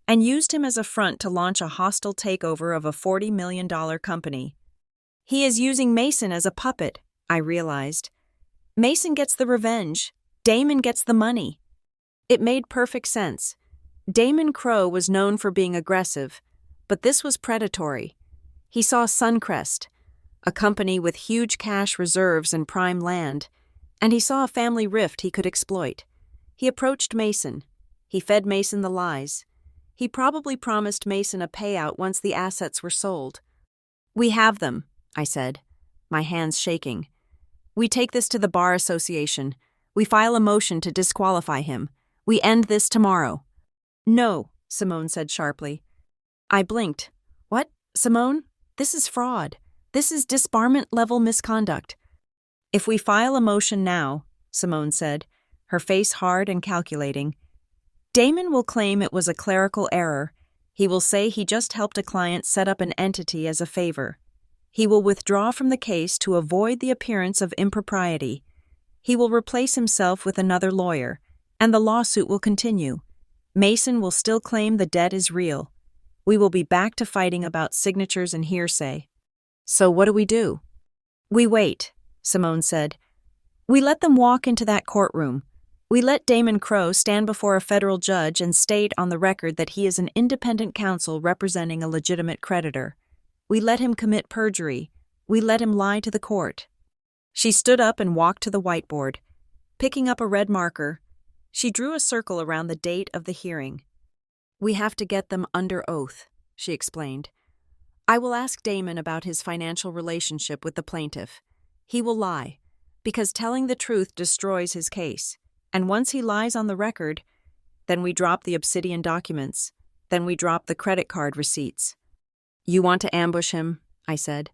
and used him as a front to launch a hostile takeover of a $40 million company. He is using Mason as a puppet, I realized. Mason gets the revenge. Damon gets the money. It made perfect sense. Damon Crow was known for being aggressive, but this was predatory. He saw Suncrest, a company with huge cash reserves and prime land, and he saw a family rift he could exploit. He approached Mason. He fed Mason the lies. He probably promised Mason a payout once the assets were sold. We have them, I said, my hands shaking. We take this to the Bar Association. We file a motion to disqualify him. We end this tomorrow. No, Simone said sharply. I blinked. What, Simone? This is fraud. This is disbarment-level misconduct. If we file a motion now, Simone said, her face hard and calculating, Damon will claim it was a clerical error. He will say he just helped a client set up an entity as a favor. He will withdraw from the case to avoid the appearance of impropriety. He will replace himself with another lawyer, and the lawsuit will continue. Mason will still claim the debt is real. We will be back to fighting about signatures and hearsay. So what do? We wait, Simone said. We let them walk into that courtroom. We let Damon Crow stand before a federal judge and state on the record that he is an independent counsel representing a legitimate creditor. We let him commit perjury. We let him lie to the court. She stood up and walked to the whiteboard. Picking up a red marker, she drew a circle around the date of the hearing. We have to get them under oath, she explained. I will ask Damon about his financial relationship with the plaintiff. He will lie, because telling the truth destroys his case. And once he lies on the record, then we drop the Obsidian documents. Then we drop the credit card receipts. You want to ambush him, I said.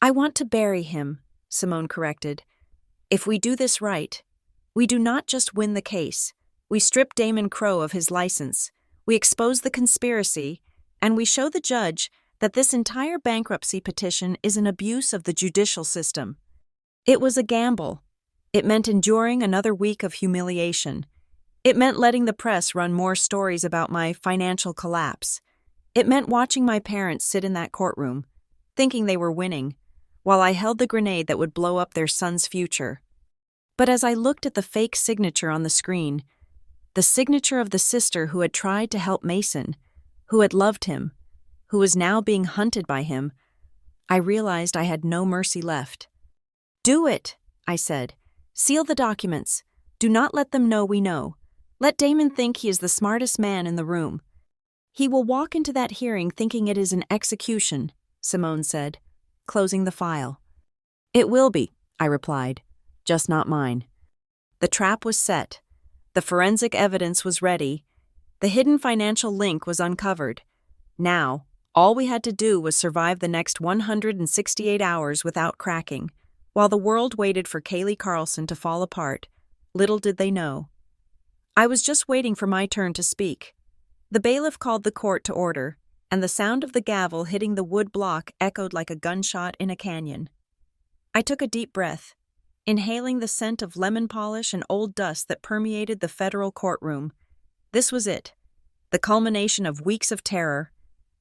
I want to bury him, Simone corrected. If we do this right, we do not just win the case. We strip Damon Crow of his license. We expose the conspiracy, and we show the judge that this entire bankruptcy petition is an abuse of the judicial system. It was a gamble. It meant enduring another week of humiliation. It meant letting the press run more stories about my financial collapse. It meant watching my parents sit in that courtroom, thinking they were winning, while I held the grenade that would blow up their son's future. But as I looked at the fake signature on the screen, the signature of the sister who had tried to help Mason, who had loved him, who was now being hunted by him, I realized I had no mercy left. "Do it," I said. "Seal the documents. Do not let them know we know. Let Damon think he is the smartest man in the room. He will walk into that hearing thinking it is an execution," Simone said, closing the file. "It will be," I replied, "just not mine." The trap was set. The forensic evidence was ready. The hidden financial link was uncovered. Now, all we had to do was survive the next 168 hours without cracking, while the world waited for Kaylee Carlson to fall apart. Little did they know. I was just waiting for my turn to speak. The bailiff called the court to order, and the sound of the gavel hitting the wood block echoed like a gunshot in a canyon. I took a deep breath, inhaling the scent of lemon polish and old dust that permeated the federal courtroom. This was it, the culmination of weeks of terror,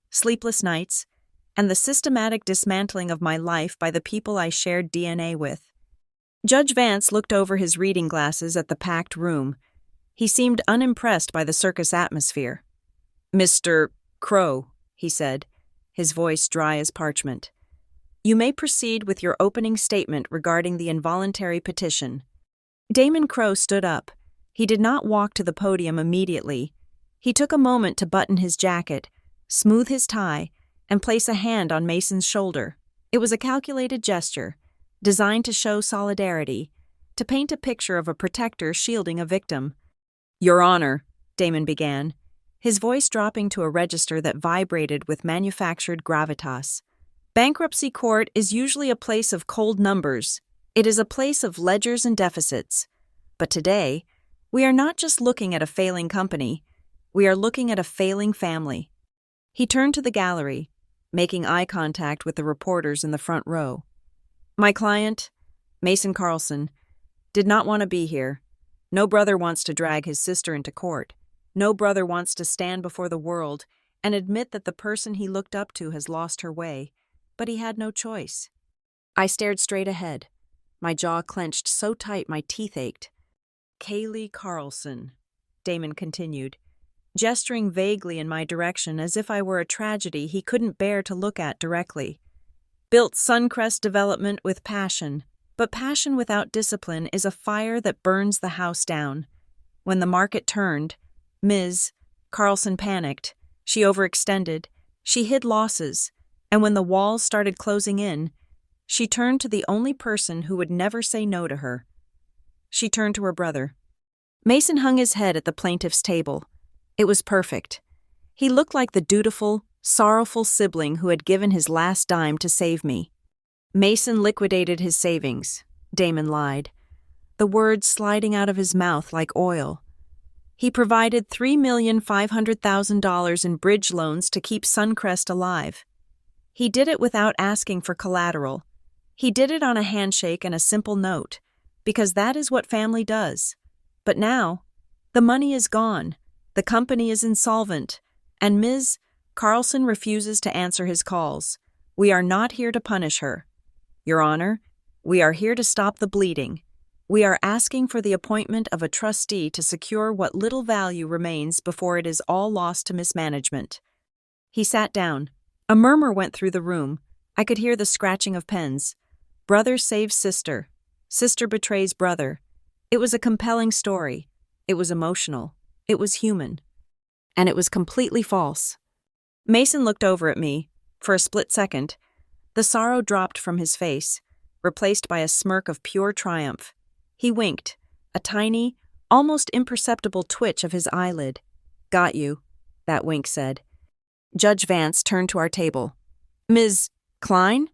sleepless nights, and the systematic dismantling of my life by the people I shared DNA with. Judge Vance looked over his reading glasses at the packed room. He seemed unimpressed by the circus atmosphere. "Mr. Crow," he said, his voice dry as parchment, "you may proceed with your opening statement regarding the involuntary petition." Damon Crow stood up. He did not walk to the podium immediately. He took a moment to button his jacket, smooth his tie, and place a hand on Mason's shoulder. It was a calculated gesture, designed to show solidarity, to paint a picture of a protector shielding a victim. "Your Honor," Damon began, his voice dropping to a register that vibrated with manufactured gravitas. "Bankruptcy court is usually a place of cold numbers. It is a place of ledgers and deficits. But today, we are not just looking at a failing company, we are looking at a failing family." He turned to the gallery, making eye contact with the reporters in the front row. "My client, Mason Carlson, did not want to be here. No brother wants to drag his sister into court. No brother wants to stand before the world and admit that the person he looked up to has lost her way, but he had no choice." I stared straight ahead, my jaw clenched so tight my teeth ached. "Kaylee Carlson," Damon continued, gesturing vaguely in my direction as if I were a tragedy he couldn't bear to look at directly. "Built Suncrest Development with passion, but passion without discipline is a fire that burns the house down. When the market turned, Ms. Carlson panicked. She overextended. She hid losses. And when the walls started closing in, she turned to the only person who would never say no to her. She turned to her brother. Mason hung his head at the plaintiff's table. It was perfect. He looked like the dutiful, sorrowful sibling who had given his last dime to save me. "Mason liquidated his savings," Damon lied, the words sliding out of his mouth like oil. "He provided $3,500,000 in bridge loans to keep Suncrest alive. He did it without asking for collateral. He did it on a handshake and a simple note, because that is what family does. But now, the money is gone, the company is insolvent, and Ms. Carlson refuses to answer his calls. We are not here to punish her. Your Honor, we are here to stop the bleeding. We are asking for the appointment of a trustee to secure what little value remains before it is all lost to mismanagement." He sat down. A murmur went through the room. I could hear the scratching of pens. Brother saves sister. Sister betrays brother. It was a compelling story. It was emotional. It was human. And it was completely false. Mason looked over at me. For a split second, the sorrow dropped from his face, replaced by a smirk of pure triumph. He winked, a tiny, almost imperceptible twitch of his eyelid. "Got you," that wink said. Judge Vance turned to our table. "Ms. Klein?"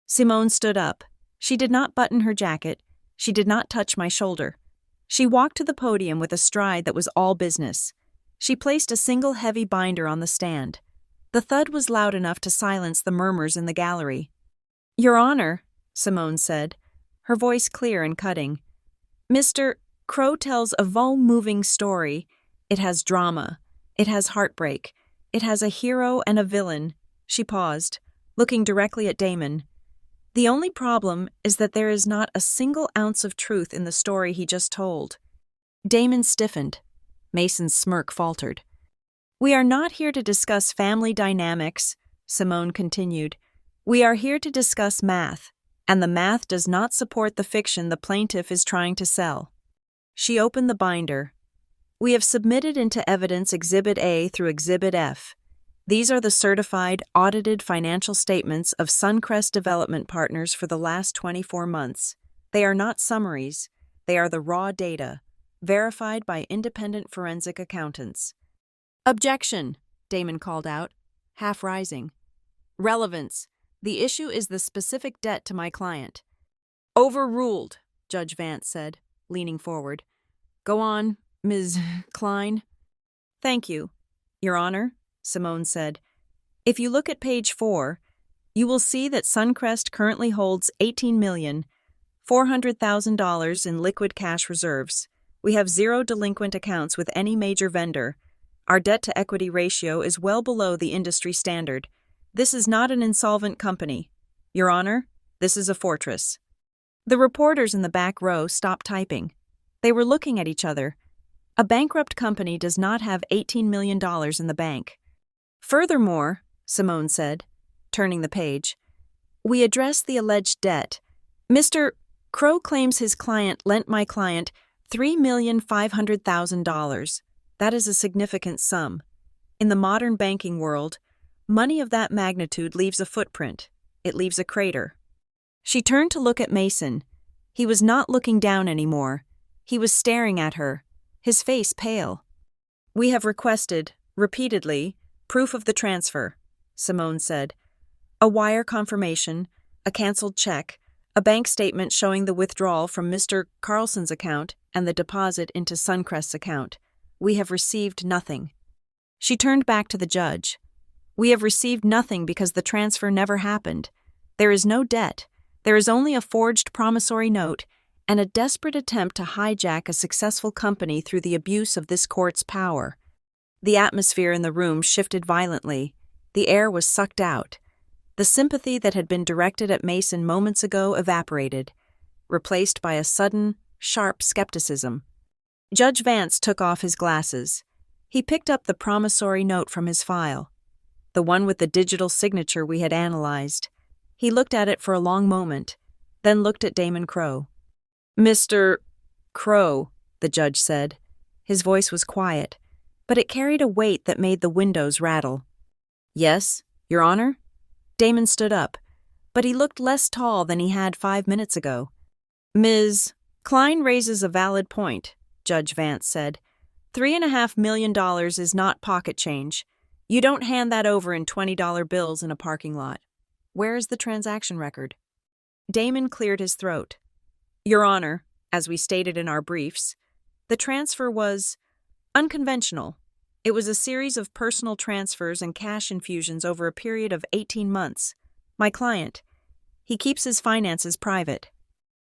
Simone stood up. She did not button her jacket. She did not touch my shoulder. She walked to the podium with a stride that was all business. She placed a single heavy binder on the stand. The thud was loud enough to silence the murmurs in the gallery. "Your Honor," Simone said, her voice clear and cutting, "Mr. Crow tells a moving story. It has drama. It has heartbreak. It has a hero and a villain." She paused, looking directly at Damon. The only problem is that there is not a single ounce of truth in the story he just told. Damon stiffened. Mason's smirk faltered. We are not here to discuss family dynamics, Simone continued. We are here to discuss math, and the math does not support the fiction the plaintiff is trying to sell. She opened the binder. We have submitted into evidence Exhibit A through Exhibit F. These are the certified, audited financial statements of Suncrest Development Partners for the last 24 months. They are not summaries. They are the raw data, verified by independent forensic accountants. Objection, Damon called out, half rising. Relevance. The issue is the specific debt to my client. Overruled, Judge Vance said, leaning forward. Go on, Ms. Klein. Thank you, Your Honor, Simone said. If you look at page 4, you will see that Suncrest currently holds $18,400,000 in liquid cash reserves. We have 0 delinquent accounts with any major vendor. Our debt-to-equity ratio is well below the industry standard. This is not an insolvent company. Your Honor, this is a fortress. The reporters in the back row stopped typing. They were looking at each other. A bankrupt company does not have $18 million in the bank. Furthermore, Simone said, turning the page, we address the alleged debt. Mr. Crow claims his client lent my client $3,500,000. That is a significant sum. In the modern banking world, money of that magnitude leaves a footprint. It leaves a crater. She turned to look at Mason. He was not looking down anymore. He was staring at her, his face pale. We have requested, repeatedly, proof of the transfer, Simone said. A wire confirmation, a canceled check, a bank statement showing the withdrawal from Mr. Carlson's account and the deposit into Suncrest's account. We have received nothing. She turned back to the judge. We have received nothing because the transfer never happened. There is no debt. There is only a forged promissory note and a desperate attempt to hijack a successful company through the abuse of this court's power. The atmosphere in the room shifted violently. The air was sucked out. The sympathy that had been directed at Mason moments ago evaporated, replaced by a sudden, sharp skepticism. Judge Vance took off his glasses. He picked up the promissory note from his file, the one with the digital signature we had analyzed. He looked at it for a long moment, then looked at Damon Crow. Mr. Crow, the judge said. His voice was quiet, but it carried a weight that made the windows rattle. Yes, Your Honor? Damon stood up, but he looked less tall than he had 5 minutes ago. Ms. Klein raises a valid point, Judge Vance said. $3.5 million is not pocket change. You don't hand that over in $20 bills in a parking lot. Where is the transaction record? Damon cleared his throat. Your Honor, as we stated in our briefs, the transfer was unconventional. It was a series of personal transfers and cash infusions over a period of 18 months. My client, he keeps his finances private.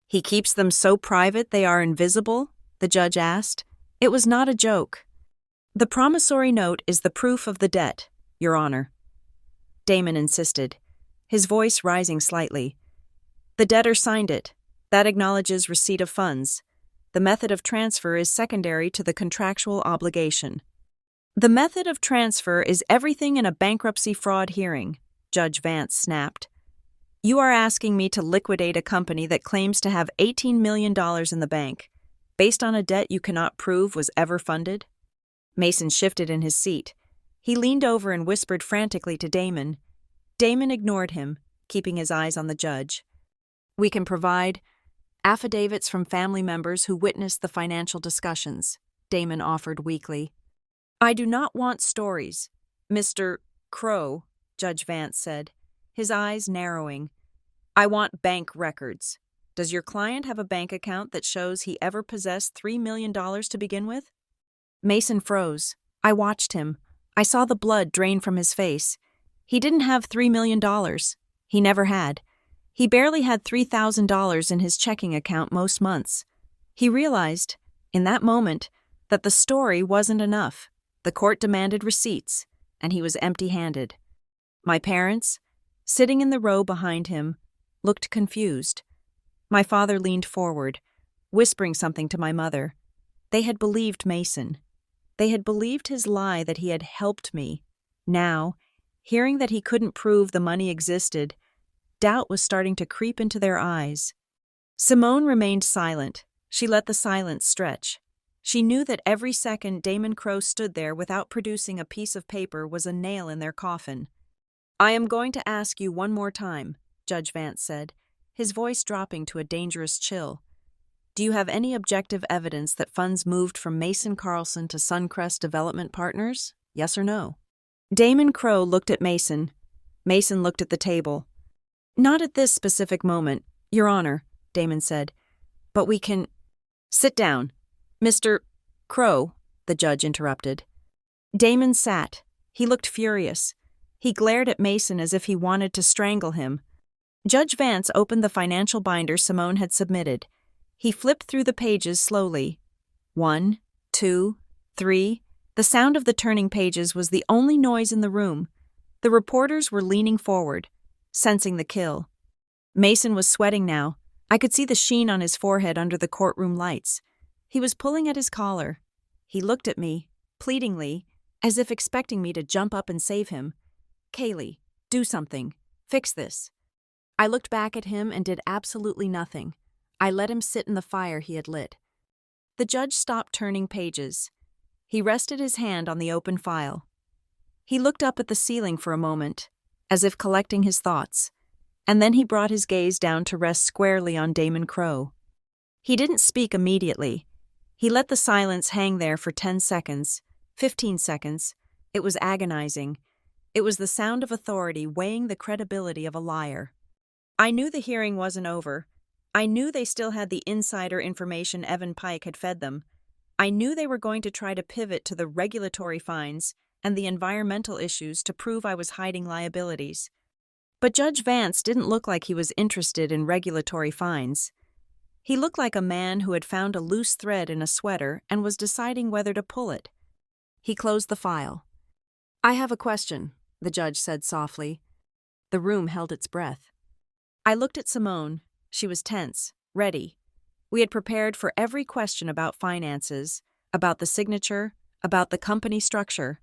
He keeps them so private they are invisible? The judge asked. It was not a joke. The promissory note is the proof of the debt, Your Honor. Damon insisted, his voice rising slightly. The debtor signed it. That acknowledges receipt of funds. The method of transfer is secondary to the contractual obligation. The method of transfer is everything in a bankruptcy fraud hearing, Judge Vance snapped. You are asking me to liquidate a company that claims to have $18 million in the bank, based on a debt you cannot prove was ever funded? Mason shifted in his seat. He leaned over and whispered frantically to Damon. Damon ignored him, keeping his eyes on the judge. We can provide affidavits from family members who witnessed the financial discussions, Damon offered weakly. I do not want stories, Mr. Crow, Judge Vance said, his eyes narrowing. I want bank records. Does your client have a bank account that shows he ever possessed $3 million to begin with? Mason froze. I watched him. I saw the blood drain from his face. He didn't have $3 million. He never had. He barely had $3,000 in his checking account most months. He realized, in that moment, that the story wasn't enough. The court demanded receipts, and he was empty-handed. My parents, sitting in the row behind him, looked confused. My father leaned forward, whispering something to my mother. They had believed Mason. They had believed his lie that he had helped me. Now, hearing that he couldn't prove the money existed, doubt was starting to creep into their eyes. Simone remained silent. She let the silence stretch. She knew that every second Damon Crowe stood there without producing a piece of paper was a nail in their coffin. "I am going to ask you one more time," Judge Vance said, his voice dropping to a dangerous chill. "Do you have any objective evidence that funds moved from Mason Carlson to Suncrest Development Partners? Yes or no?" Damon Crowe looked at Mason. Mason looked at the table. "Not at this specific moment, Your Honor," Damon said. "But we can—" "Sit down. Mr. Crowe," the judge interrupted. Damon sat. He looked furious. He glared at Mason as if he wanted to strangle him. Judge Vance opened the financial binder Simone had submitted. He flipped through the pages slowly. 1, 2, 3. The sound of the turning pages was the only noise in the room. The reporters were leaning forward, sensing the kill. Mason was sweating now. I could see the sheen on his forehead under the courtroom lights. He was pulling at his collar. He looked at me, pleadingly, as if expecting me to jump up and save him. "Kaylee, do something. Fix this." I looked back at him and did absolutely nothing. I let him sit in the fire he had lit. The judge stopped turning pages. He rested his hand on the open file. He looked up at the ceiling for a moment, as if collecting his thoughts, and then he brought his gaze down to rest squarely on Damon Crowe. He didn't speak immediately. He let the silence hang there for 10 seconds, 15 seconds. It was agonizing. It was the sound of authority weighing the credibility of a liar. I knew the hearing wasn't over. I knew they still had the insider information Evan Pike had fed them. I knew they were going to try to pivot to the regulatory fines and the environmental issues to prove I was hiding liabilities. But Judge Vance didn't look like he was interested in regulatory fines. He looked like a man who had found a loose thread in a sweater and was deciding whether to pull it. He closed the file. "I have a question," the judge said softly. The room held its breath. I looked at Simone. She was tense, ready. We had prepared for every question about finances, about the signature, about the company structure.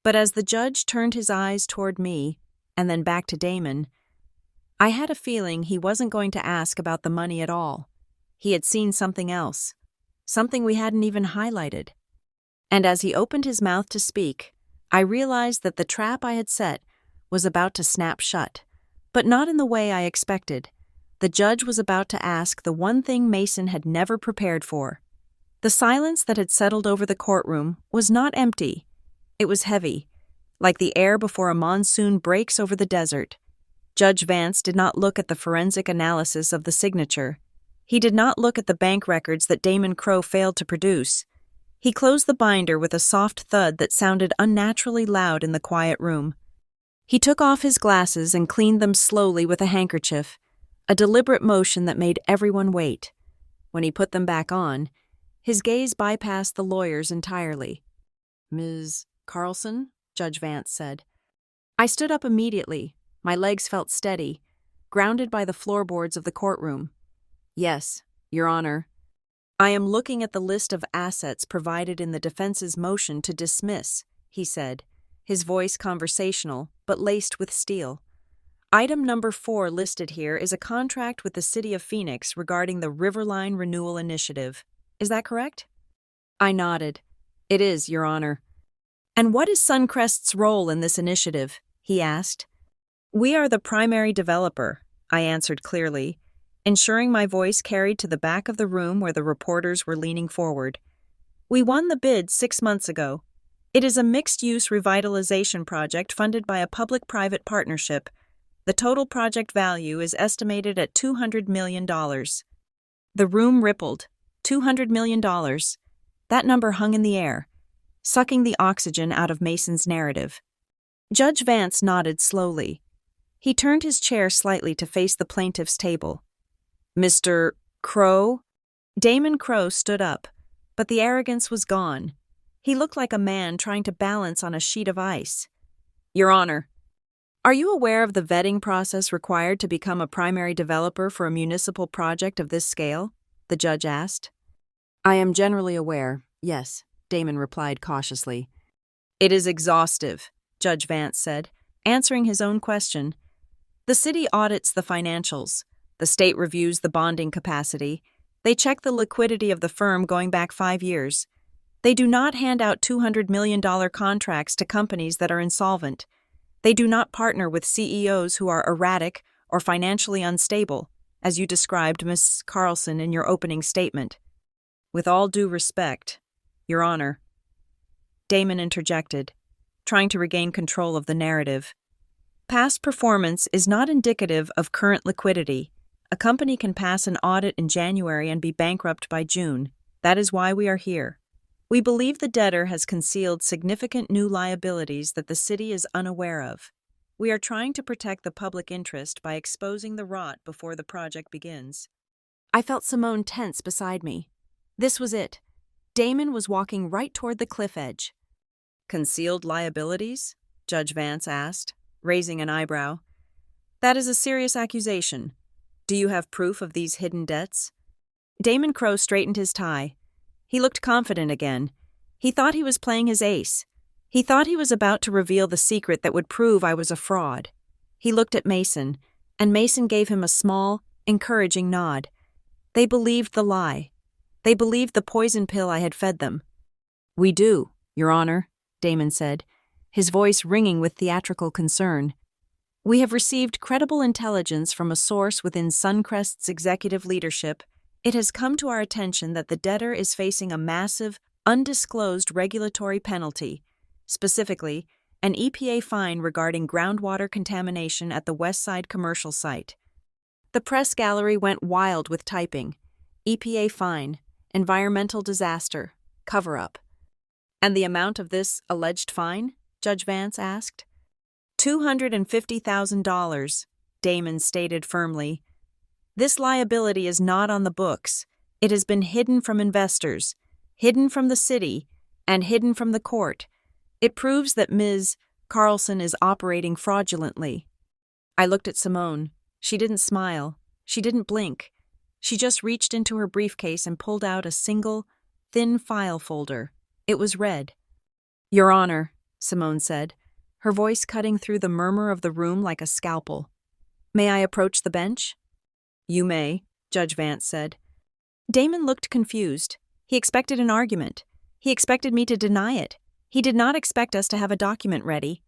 But as the judge turned his eyes toward me, and then back to Damon, I had a feeling he wasn't going to ask about the money at all. He had seen something else, something we hadn't even highlighted. And as he opened his mouth to speak, I realized that the trap I had set was about to snap shut, but not in the way I expected. The judge was about to ask the one thing Mason had never prepared for. The silence that had settled over the courtroom was not empty. It was heavy, like the air before a monsoon breaks over the desert. Judge Vance did not look at the forensic analysis of the signature. He did not look at the bank records that Damon Crowe failed to produce. He closed the binder with a soft thud that sounded unnaturally loud in the quiet room. He took off his glasses and cleaned them slowly with a handkerchief, a deliberate motion that made everyone wait. When he put them back on, his gaze bypassed the lawyers entirely. "Ms. Carlson?" Judge Vance said. I stood up immediately. My legs felt steady, grounded by the floorboards of the courtroom. "Yes, Your Honor. I am looking at the list of assets provided in the defense's motion to dismiss," he said, his voice conversational but laced with steel. "Item number 4 listed here is a contract with the City of Phoenix regarding the Riverline Renewal Initiative. Is that correct?" I nodded. "It is, Your Honor." "And what is Suncrest's role in this initiative?" he asked. "We are the primary developer," I answered clearly, ensuring my voice carried to the back of the room where the reporters were leaning forward. "We won the bid 6 months ago. It is a mixed-use revitalization project funded by a public-private partnership. The total project value is estimated at $200 million. The room rippled. $200 million. That number hung in the air, sucking the oxygen out of Mason's narrative. Judge Vance nodded slowly. He turned his chair slightly to face the plaintiff's table. "Mr. Crowe?" Damon Crowe stood up, but the arrogance was gone. He looked like a man trying to balance on a sheet of ice. "Your Honor." Are you aware of the vetting process required to become a primary developer for a municipal project of this scale? The judge asked. I am generally aware, yes, Damon replied cautiously. It is exhaustive, Judge Vance said, answering his own question. The city audits the financials. The state reviews the bonding capacity. They check the liquidity of the firm going back 5 years. They do not hand out $200 million contracts to companies that are insolvent. They do not partner with CEOs who are erratic or financially unstable, as you described, Ms. Carlson, in your opening statement. With all due respect, Your Honor, Damon interjected, trying to regain control of the narrative. Past performance is not indicative of current liquidity. A company can pass an audit in January and be bankrupt by June. That is why we are here. We believe the debtor has concealed significant new liabilities that the city is unaware of. We are trying to protect the public interest by exposing the rot before the project begins. I felt Simone tense beside me. This was it. Damon was walking right toward the cliff edge. Concealed liabilities? Judge Vance asked, raising an eyebrow. That is a serious accusation. Do you have proof of these hidden debts? Damon Crowe straightened his tie. He looked confident again. He thought he was playing his ace. He thought he was about to reveal the secret that would prove I was a fraud. He looked at Mason, and Mason gave him a small, encouraging nod. They believed the lie. They believed the poison pill I had fed them. We do, Your Honor, Damon said, his voice ringing with theatrical concern. We have received credible intelligence from a source within Suncrest's executive leadership. It has come to our attention that the debtor is facing a massive, undisclosed regulatory penalty, specifically an EPA fine regarding groundwater contamination at the Westside commercial site. The press gallery went wild with typing. EPA fine, environmental disaster, cover-up. And the amount of this alleged fine? Judge Vance asked. $250,000, Damon stated firmly. This liability is not on the books. It has been hidden from investors, hidden from the city, and hidden from the court. It proves that Ms. Carlson is operating fraudulently. I looked at Simone. She didn't smile. She didn't blink. She just reached into her briefcase and pulled out a single, thin file folder. It was red. Your Honor, Simone said, her voice cutting through the murmur of the room like a scalpel. May I approach the bench? You may, Judge Vance said. Damon looked confused. He expected an argument. He expected me to deny it. He did not expect us to have a document ready.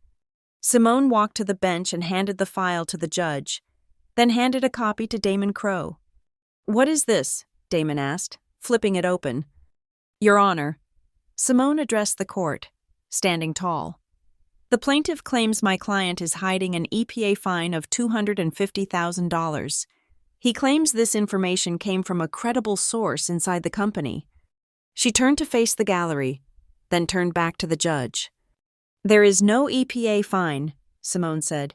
Simone walked to the bench and handed the file to the judge, then handed a copy to Damon Crowe. What is this? Damon asked, flipping it open. Your Honor. Simone addressed the court, standing tall. The plaintiff claims my client is hiding an EPA fine of $250,000. He claims this information came from a credible source inside the company. She turned to face the gallery, then turned back to the judge. There is no EPA fine, Simone said.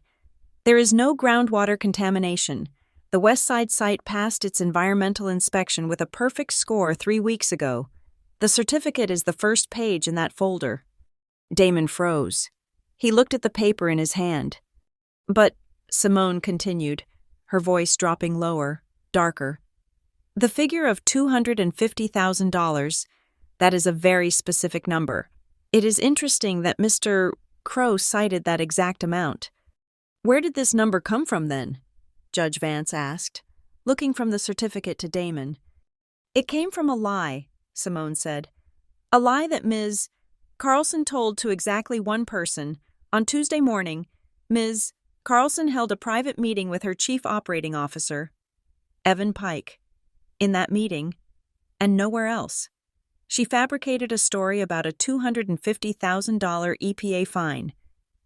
There is no groundwater contamination. The Westside site passed its environmental inspection with a perfect score 3 weeks ago. The certificate is the first page in that folder. Damon froze. He looked at the paper in his hand. But, Simone continued, her voice dropping lower, darker. The figure of $250,000, that is a very specific number. It is interesting that Mr. Crowe cited that exact amount. Where did this number come from then? Judge Vance asked, looking from the certificate to Damon. It came from a lie, Simone said. A lie that Ms. Carlson told to exactly one person. On Tuesday morning, Ms. Carlson held a private meeting with her chief operating officer, Evan Pike. In that meeting, and nowhere else, she fabricated a story about a $250,000 EPA fine.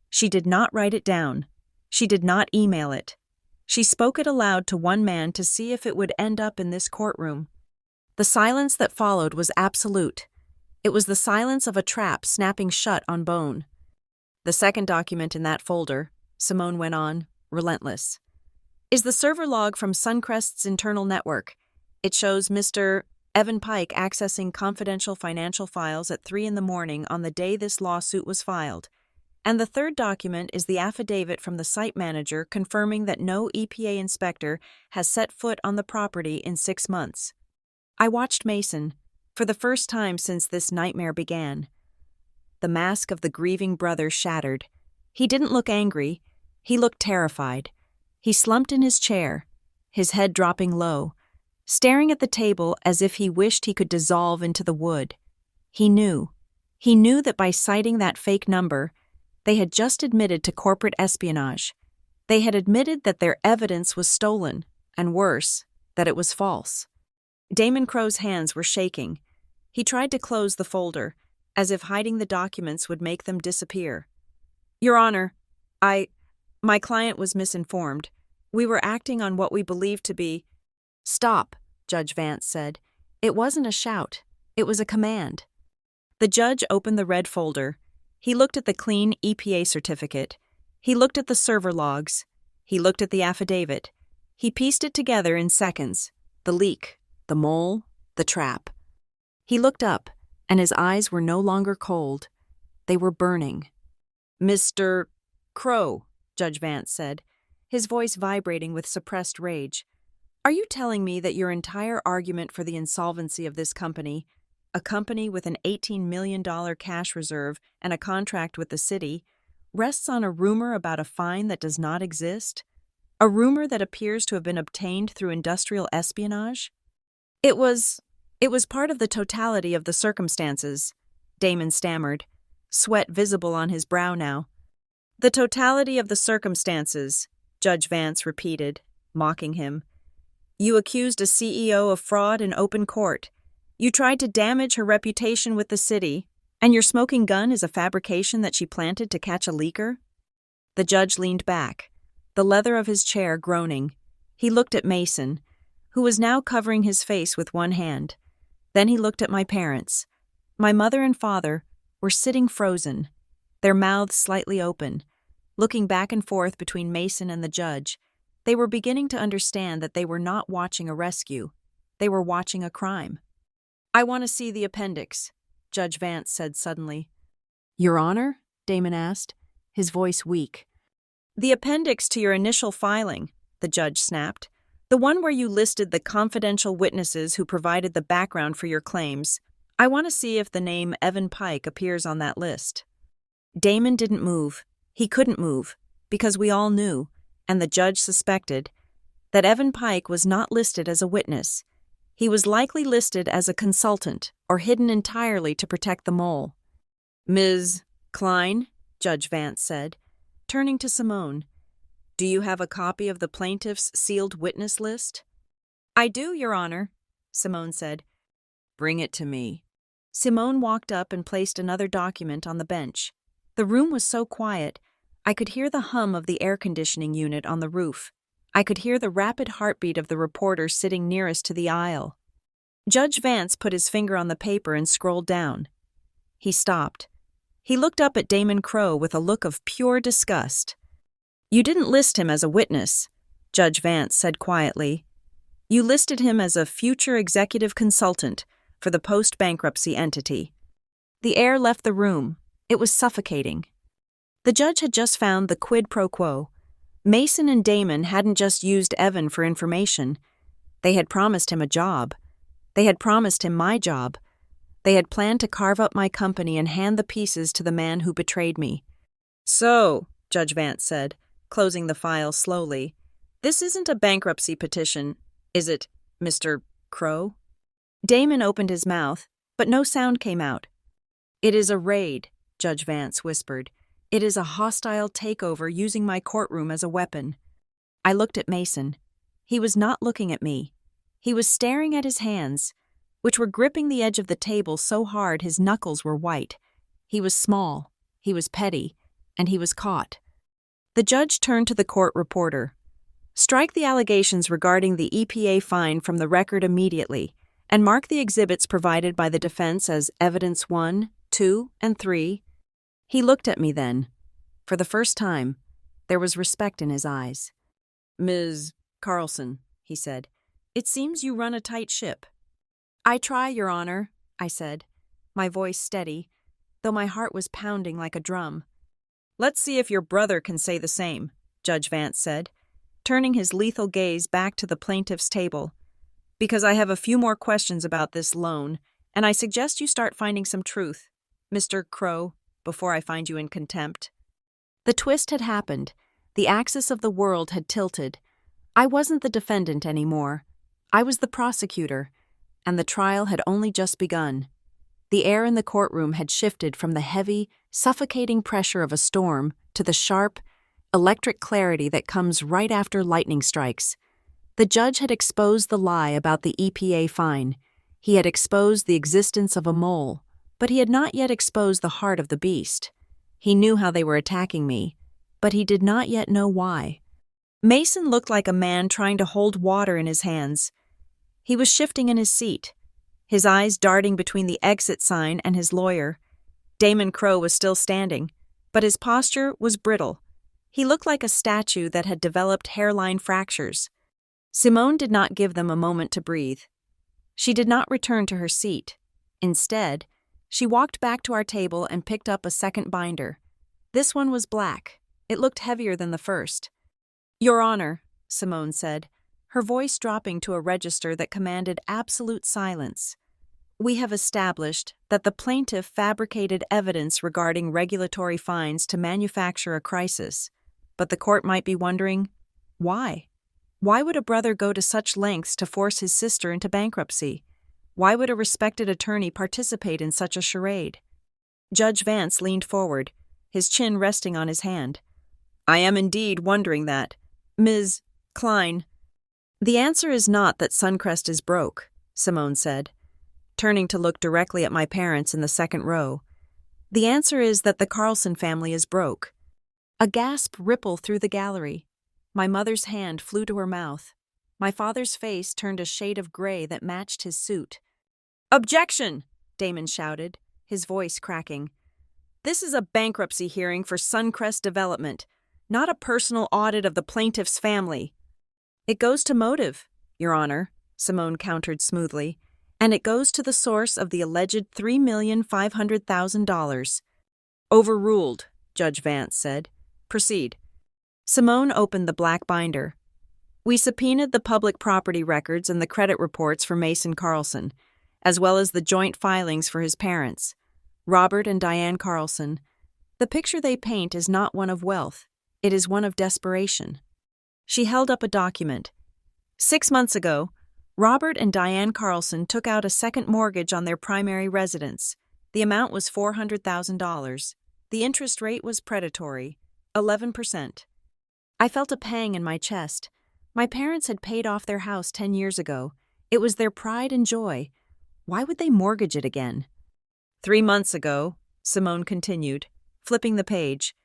She did not write it down. She did not email it. She spoke it aloud to one man to see if it would end up in this courtroom. The silence that followed was absolute. It was the silence of a trap snapping shut on bone. The second document in that folder, Simone went on, relentless, is the server log from Suncrest's internal network. It shows Mr. Evan Pike accessing confidential financial files at 3 a.m. on the day this lawsuit was filed. And the third document is the affidavit from the site manager confirming that no EPA inspector has set foot on the property in 6 months. I watched Mason, for the first time since this nightmare began. The mask of the grieving brother shattered. He didn't look angry. He looked terrified. He slumped in his chair, his head dropping low, staring at the table as if he wished he could dissolve into the wood. He knew that by citing that fake number, they had just admitted to corporate espionage. They had admitted that their evidence was stolen, and worse, that it was false. Damon Crow's hands were shaking. He tried to close the folder, as if hiding the documents would make them disappear. Your Honor, my client was misinformed. We were acting on what we believed to be— Stop, Judge Vance said. It wasn't a shout. It was a command. The judge opened the red folder. He looked at the clean EPA certificate. He looked at the server logs. He looked at the affidavit. He pieced it together in seconds. The leak, the mole, the trap. He looked up, and his eyes were no longer cold. They were burning. Mr. Crow, Judge Vance said, his voice vibrating with suppressed rage. Are you telling me that your entire argument for the insolvency of this company, a company with an $18 million cash reserve and a contract with the city, rests on a rumor about a fine that does not exist? A rumor that appears to have been obtained through industrial espionage? It was part of the totality of the circumstances, Damon stammered, sweat visible on his brow now. The totality of the circumstances, Judge Vance repeated, mocking him. You accused a CEO of fraud in open court. You tried to damage her reputation with the city, and your smoking gun is a fabrication that she planted to catch a leaker? The judge leaned back, the leather of his chair groaning. He looked at Mason, who was now covering his face with one hand. Then he looked at my parents. My mother and father were sitting frozen, their mouths slightly open, looking back and forth between Mason and the judge. They were beginning to understand that they were not watching a rescue. They were watching a crime. I want to see the appendix, Judge Vance said suddenly. Your Honor? Damon asked, his voice weak. The appendix to your initial filing, the judge snapped. The one where you listed the confidential witnesses who provided the background for your claims. I want to see if the name Evan Pike appears on that list. Damon didn't move. He couldn't move, because we all knew, and the judge suspected, that Evan Pike was not listed as a witness. He was likely listed as a consultant or hidden entirely to protect the mole. Ms. Klein, Judge Vance said, turning to Simone, do you have a copy of the plaintiff's sealed witness list? I do, Your Honor, Simone said. Bring it to me. Simone walked up and placed another document on the bench. The room was so quiet, I could hear the hum of the air conditioning unit on the roof. I could hear the rapid heartbeat of the reporter sitting nearest to the aisle. Judge Vance put his finger on the paper and scrolled down. He stopped. He looked up at Damon Crow with a look of pure disgust. You didn't list him as a witness, Judge Vance said quietly. You listed him as a future executive consultant for the post-bankruptcy entity. The air left the room. It was suffocating. The judge had just found the quid pro quo. Mason and Damon hadn't just used Evan for information. They had promised him a job. They had promised him my job. They had planned to carve up my company and hand the pieces to the man who betrayed me. So, Judge Vance said, closing the file slowly, this isn't a bankruptcy petition, is it, Mr. Crow? Damon opened his mouth, but no sound came out. It is a raid, Judge Vance whispered. It is a hostile takeover using my courtroom as a weapon. I looked at Mason. He was not looking at me. He was staring at his hands, which were gripping the edge of the table so hard his knuckles were white. He was small, he was petty, and he was caught. The judge turned to the court reporter. Strike the allegations regarding the EPA fine from the record immediately, and mark the exhibits provided by the defense as evidence 1, 2, and 3. He looked at me then. For the first time, there was respect in his eyes. Ms. Carlson, he said, it seems you run a tight ship. I try, Your Honor, I said, my voice steady, though my heart was pounding like a drum. Let's see if your brother can say the same, Judge Vance said, turning his lethal gaze back to the plaintiff's table. Because I have a few more questions about this loan, and I suggest you start finding some truth, Mr. Crow, before I find you in contempt. The twist had happened. The axis of the world had tilted. I wasn't the defendant anymore. I was the prosecutor, and the trial had only just begun. The air in the courtroom had shifted from the heavy, suffocating pressure of a storm to the sharp, electric clarity that comes right after lightning strikes. The judge had exposed the lie about the EPA fine. He had exposed the existence of a mole, but he had not yet exposed the heart of the beast. He knew how they were attacking me, but he did not yet know why. Mason looked like a man trying to hold water in his hands. He was shifting in his seat, his eyes darting between the exit sign and his lawyer. Damon Crow was still standing, but his posture was brittle. He looked like a statue that had developed hairline fractures. Simone did not give them a moment to breathe. She did not return to her seat. Instead, she walked back to our table and picked up a second binder. This one was black. It looked heavier than the first. "Your Honor," Simone said, her voice dropping to a register that commanded absolute silence. "We have established that the plaintiff fabricated evidence regarding regulatory fines to manufacture a crisis. But the court might be wondering, why? Why would a brother go to such lengths to force his sister into bankruptcy? Why would a respected attorney participate in such a charade?" Judge Vance leaned forward, his chin resting on his hand. "I am indeed wondering that. Ms. Klein." "The answer is not that Suncrest is broke," Simone said, turning to look directly at my parents in the second row. "The answer is that the Carlson family is broke." A gasp rippled through the gallery. My mother's hand flew to her mouth. My father's face turned a shade of gray that matched his suit. "Objection!" Damon shouted, his voice cracking. "This is a bankruptcy hearing for Suncrest Development, not a personal audit of the plaintiff's family." "It goes to motive, Your Honor," Simone countered smoothly, "and it goes to the source of the alleged $3,500,000. "Overruled," Judge Vance said. "Proceed." Simone opened the black binder. "We subpoenaed the public property records and the credit reports for Mason Carlson, as well as the joint filings for his parents, Robert and Diane Carlson. The picture they paint is not one of wealth. It is one of desperation." She held up a document. 6 months ago, Robert and Diane Carlson took out a second mortgage on their primary residence. The amount was $400,000. The interest rate was predatory, 11%. I felt a pang in my chest. My parents had paid off their house 10 years ago. It was their pride and joy. Why would they mortgage it again? 3 months ago, Simone continued, flipping the page,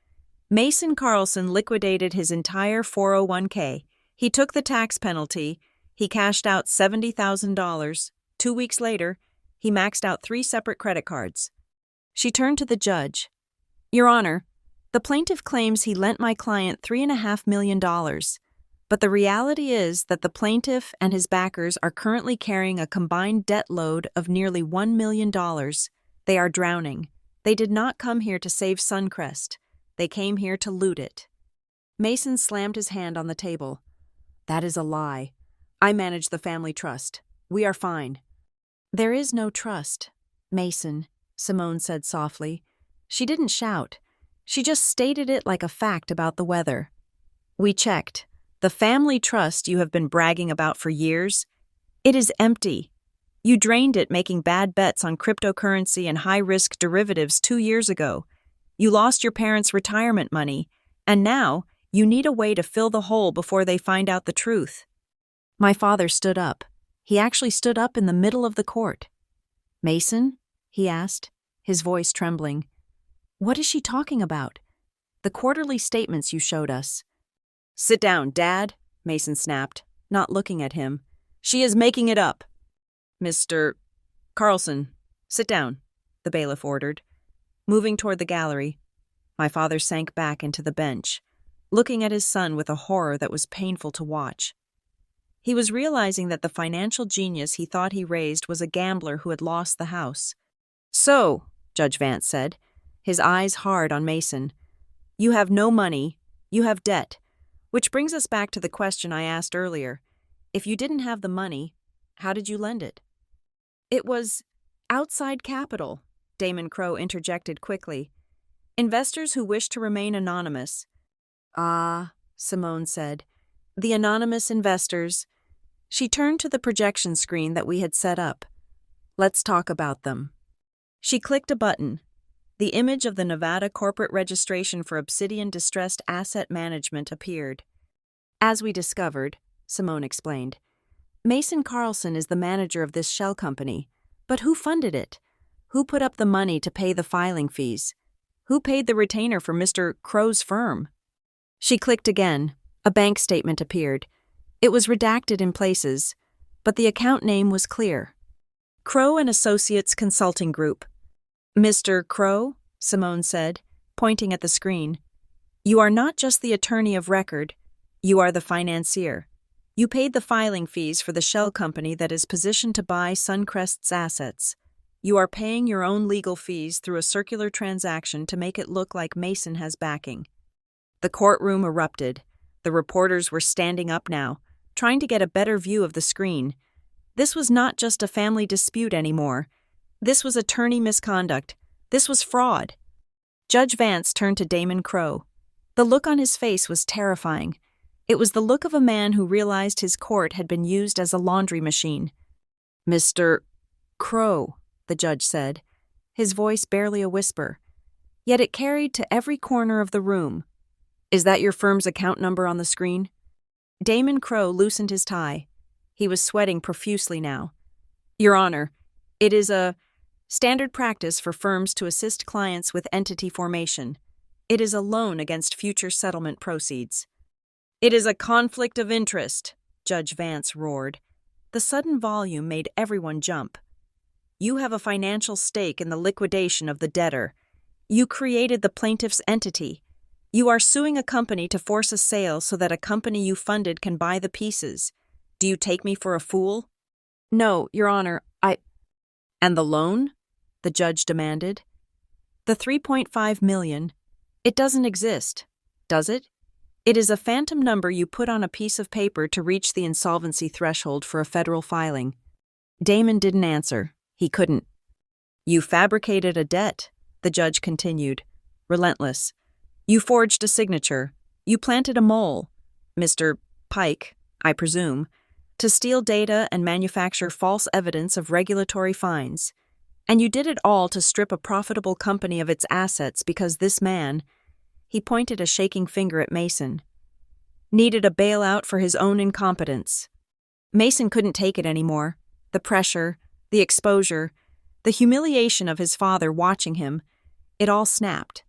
Mason Carlson liquidated his entire 401k. He took the tax penalty. He cashed out $70,000. 2 weeks later, he maxed out 3 separate credit cards. She turned to the judge. "Your Honor, the plaintiff claims he lent my client $3.5 million. But the reality is that the plaintiff and his backers are currently carrying a combined debt load of nearly $1 million. They are drowning. They did not come here to save Suncrest. They came here to loot it." Mason slammed his hand on the table. "That is a lie. I manage the family trust. We are fine." "There is no trust, Mason," Simone said softly. She didn't shout. She just stated it like a fact about the weather. "We checked. The family trust you have been bragging about for years, it is empty. You drained it making bad bets on cryptocurrency and high-risk derivatives 2 years ago. You lost your parents' retirement money, and now you need a way to fill the hole before they find out the truth." My father stood up. He actually stood up in the middle of the court. "Mason?" he asked, his voice trembling. "What is she talking about?" "The quarterly statements you showed us." "Sit down, Dad," Mason snapped, not looking at him. "She is making it up." "Mr. Carlson, sit down," the bailiff ordered. Moving toward the gallery, my father sank back into the bench, looking at his son with a horror that was painful to watch. He was realizing that the financial genius he thought he raised was a gambler who had lost the house. "So," Judge Vance said, his eyes hard on Mason, You have no money. You have debt. Which brings us back to the question I asked earlier. If you didn't have the money, how did you lend it? It was outside capital, Damon Crowe interjected quickly. Investors who wish to remain anonymous. Ah, Simone said. The anonymous investors. She turned to the projection screen that we had set up. Let's talk about them. She clicked a button. The image of the Nevada corporate registration for Obsidian Distressed Asset Management appeared. As we discovered, Simone explained, Mason Carlson is the manager of this shell company. But who funded it? Who put up the money to pay the filing fees? Who paid the retainer for Mr. Crowe's firm? She clicked again. A bank statement appeared. It was redacted in places, but the account name was clear. Crowe and Associates Consulting Group. Mr. Crowe, Simone said, pointing at the screen. You are not just the attorney of record, you are the financier. You paid the filing fees for the shell company that is positioned to buy Suncrest's assets. You are paying your own legal fees through a circular transaction to make it look like Mason has backing. The courtroom erupted. The reporters were standing up now, trying to get a better view of the screen. This was not just a family dispute anymore. This was attorney misconduct. This was fraud. Judge Vance turned to Damon Crowe. The look on his face was terrifying. It was the look of a man who realized his court had been used as a laundry machine. Mr. Crowe, the judge said, his voice barely a whisper. Yet it carried to every corner of the room. Is that your firm's account number on the screen? Damon Crowe loosened his tie. He was sweating profusely now. Your Honor, it is a standard practice for firms to assist clients with entity formation. It is a loan against future settlement proceeds. It is a conflict of interest, Judge Vance roared. The sudden volume made everyone jump. You have a financial stake in the liquidation of the debtor. You created the plaintiff's entity. You are suing a company to force a sale so that a company you funded can buy the pieces. Do you take me for a fool? No, Your Honor, And the loan? The judge demanded. The $3.5 million. It doesn't exist, does it? It is a phantom number you put on a piece of paper to reach the insolvency threshold for a federal filing. Damon didn't answer. He couldn't. You fabricated a debt, the judge continued, relentless. You forged a signature. You planted a mole, Mr. Pike, I presume, to steal data and manufacture false evidence of regulatory fines. And you did it all to strip a profitable company of its assets because this man, he pointed a shaking finger at Mason, needed a bailout for his own incompetence. Mason couldn't take it anymore. The pressure, the exposure, the humiliation of his father watching him, it all snapped.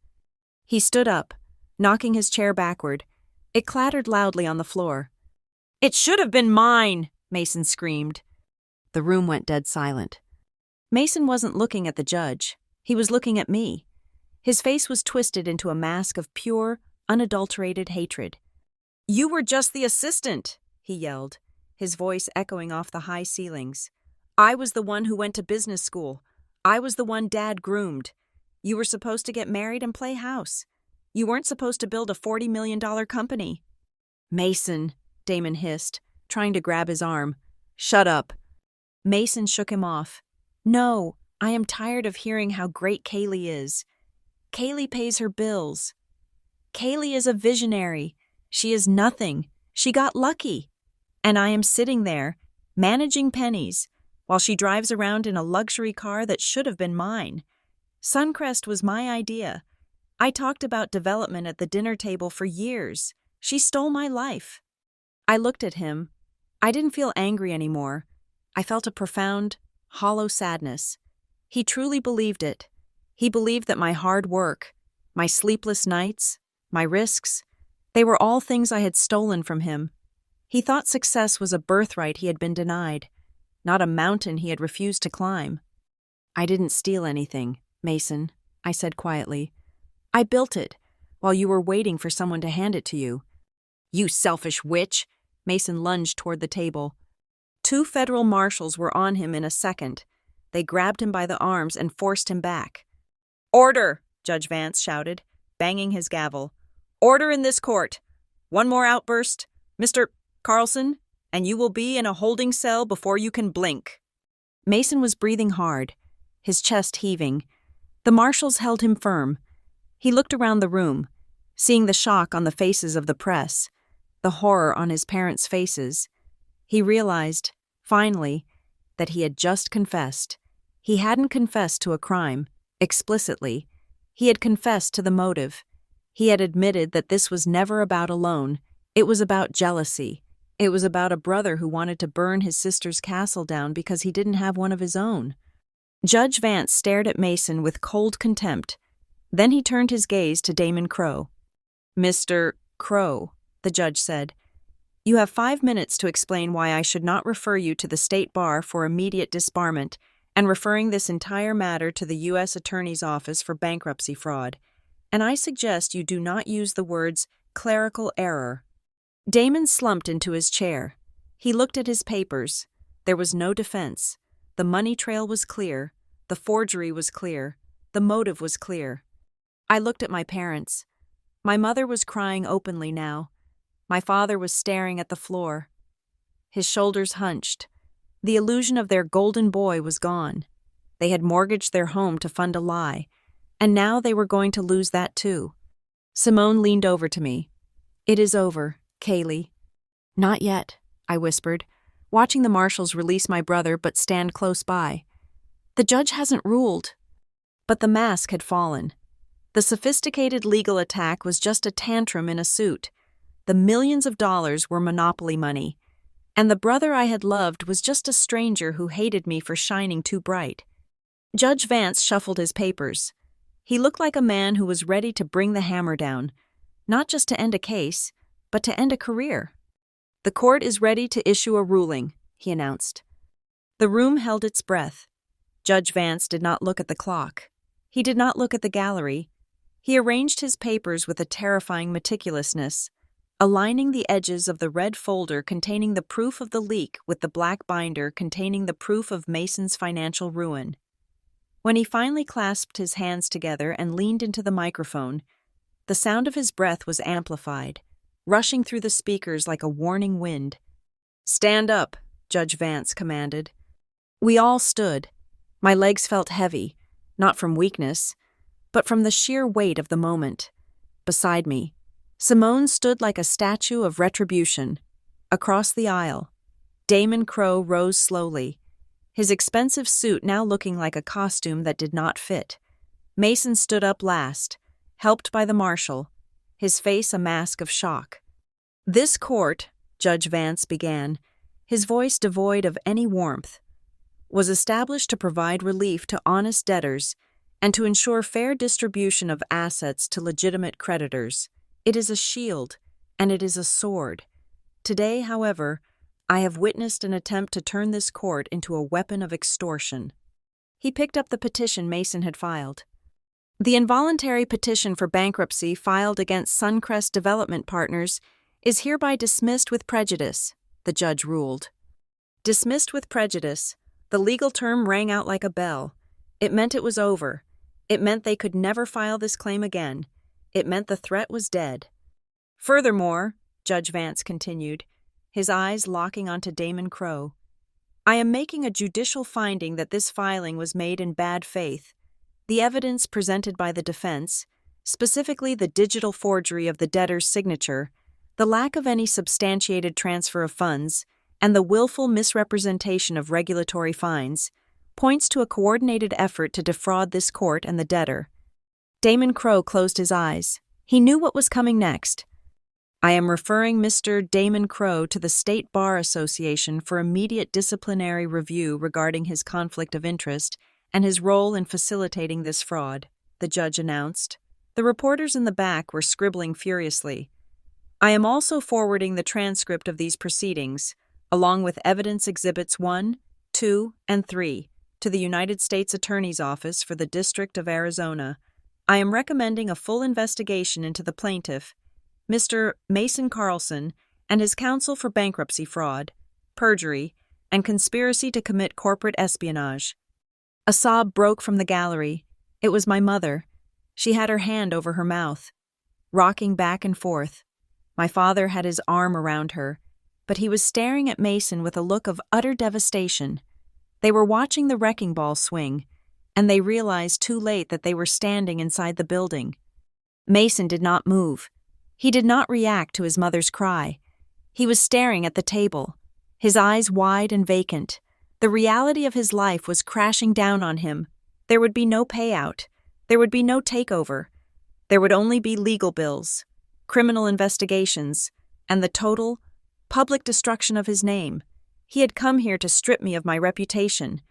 He stood up, knocking his chair backward. It clattered loudly on the floor. It should have been mine, Mason screamed. The room went dead silent. Mason wasn't looking at the judge. He was looking at me. His face was twisted into a mask of pure, unadulterated hatred. You were just the assistant, he yelled, his voice echoing off the high ceilings. I was the one who went to business school. I was the one Dad groomed. You were supposed to get married and play house. You weren't supposed to build a $40 million company. Mason, Damon hissed, trying to grab his arm. Shut up. Mason shook him off. No, I am tired of hearing how great Kaylee is. Kaylee pays her bills. Kaylee is a visionary. She is nothing. She got lucky. And I am sitting there, managing pennies, while she drives around in a luxury car that should have been mine. Suncrest was my idea. I talked about development at the dinner table for years. She stole my life. I looked at him. I didn't feel angry anymore. I felt a profound, hollow sadness. He truly believed it. He believed that my hard work, my sleepless nights, my risks, they were all things I had stolen from him. He thought success was a birthright he had been denied, not a mountain he had refused to climb. I didn't steal anything, Mason, I said quietly. I built it, while you were waiting for someone to hand it to you. You selfish witch! Mason lunged toward the table. 2 federal marshals were on him in a second. They grabbed him by the arms and forced him back. Order! Judge Vance shouted, banging his gavel. Order in this court. One more outburst, Mr. Carlson, and you will be in a holding cell before you can blink. Mason was breathing hard, his chest heaving. The marshals held him firm. He looked around the room, seeing the shock on the faces of the press, the horror on his parents' faces. He realized, finally, that he had just confessed. He hadn't confessed to a crime, explicitly. He had confessed to the motive. He had admitted that this was never about a loan. It was about jealousy. It was about a brother who wanted to burn his sister's castle down because he didn't have one of his own. Judge Vance stared at Mason with cold contempt. Then he turned his gaze to Damon Crowe. Mr. Crowe, the judge said, you have 5 minutes to explain why I should not refer you to the state bar for immediate disbarment and referring this entire matter to the U.S. Attorney's Office for bankruptcy fraud. And I suggest you do not use the words clerical error. Damon slumped into his chair. He looked at his papers. There was no defense. The money trail was clear. The forgery was clear. The motive was clear. I looked at my parents. My mother was crying openly now. My father was staring at the floor. His shoulders hunched. The illusion of their golden boy was gone. They had mortgaged their home to fund a lie, and now they were going to lose that too. Simone leaned over to me. It is over, Kaylee. Not yet, I whispered, watching the marshals release my brother but stand close by. The judge hasn't ruled. But the mask had fallen. The sophisticated legal attack was just a tantrum in a suit. The millions of dollars were monopoly money. And the brother I had loved was just a stranger who hated me for shining too bright. Judge Vance shuffled his papers. He looked like a man who was ready to bring the hammer down, not just to end a case, but to end a career. The court is ready to issue a ruling, he announced. The room held its breath. Judge Vance did not look at the clock. He did not look at the gallery. He arranged his papers with a terrifying meticulousness, aligning the edges of the red folder containing the proof of the leak with the black binder containing the proof of Mason's financial ruin. When he finally clasped his hands together and leaned into the microphone, the sound of his breath was amplified, rushing through the speakers like a warning wind. Stand up, Judge Vance commanded. We all stood. My legs felt heavy, not from weakness, but from the sheer weight of the moment. Beside me, Simone stood like a statue of retribution. Across the aisle, Damon Crowe rose slowly, his expensive suit now looking like a costume that did not fit. Mason stood up last, helped by the marshal, his face a mask of shock. This court, Judge Vance began, his voice devoid of any warmth, was established to provide relief to honest debtors and to ensure fair distribution of assets to legitimate creditors. It is a shield, and it is a sword. Today, however, I have witnessed an attempt to turn this court into a weapon of extortion. He picked up the petition Mason had filed. The involuntary petition for bankruptcy filed against Suncrest Development Partners is hereby dismissed with prejudice, the judge ruled. Dismissed with prejudice. The legal term rang out like a bell. It meant it was over. It meant they could never file this claim again. It meant the threat was dead. Furthermore, Judge Vance continued, his eyes locking onto Damon Crowe, I am making a judicial finding that this filing was made in bad faith. The evidence presented by the defense, specifically the digital forgery of the debtor's signature, the lack of any substantiated transfer of funds, and the willful misrepresentation of regulatory fines, points to a coordinated effort to defraud this court and the debtor. Damon Crowe closed his eyes. He knew what was coming next. I am referring Mr. Damon Crowe to the State Bar Association for immediate disciplinary review regarding his conflict of interest and his role in facilitating this fraud, the judge announced. The reporters in the back were scribbling furiously. I am also forwarding the transcript of these proceedings, along with evidence exhibits 1, 2, and 3, to the United States Attorney's Office for the District of Arizona. I am recommending a full investigation into the plaintiff, Mr. Mason Carlson, and his counsel for bankruptcy fraud, perjury, and conspiracy to commit corporate espionage. A sob broke from the gallery. It was my mother. She had her hand over her mouth. rocking back and forth. My father had his arm around her, but he was staring at Mason with a look of utter devastation. They were watching the wrecking ball swing, and they realized too late that they were standing inside the building. Mason did not move. He did not react to his mother's cry. He was staring at the table, his eyes wide and vacant. The reality of his life was crashing down on him. There would be no payout. There would be no takeover. There would only be legal bills, criminal investigations, and the total, public destruction of his name. He had come here to strip me of my reputation,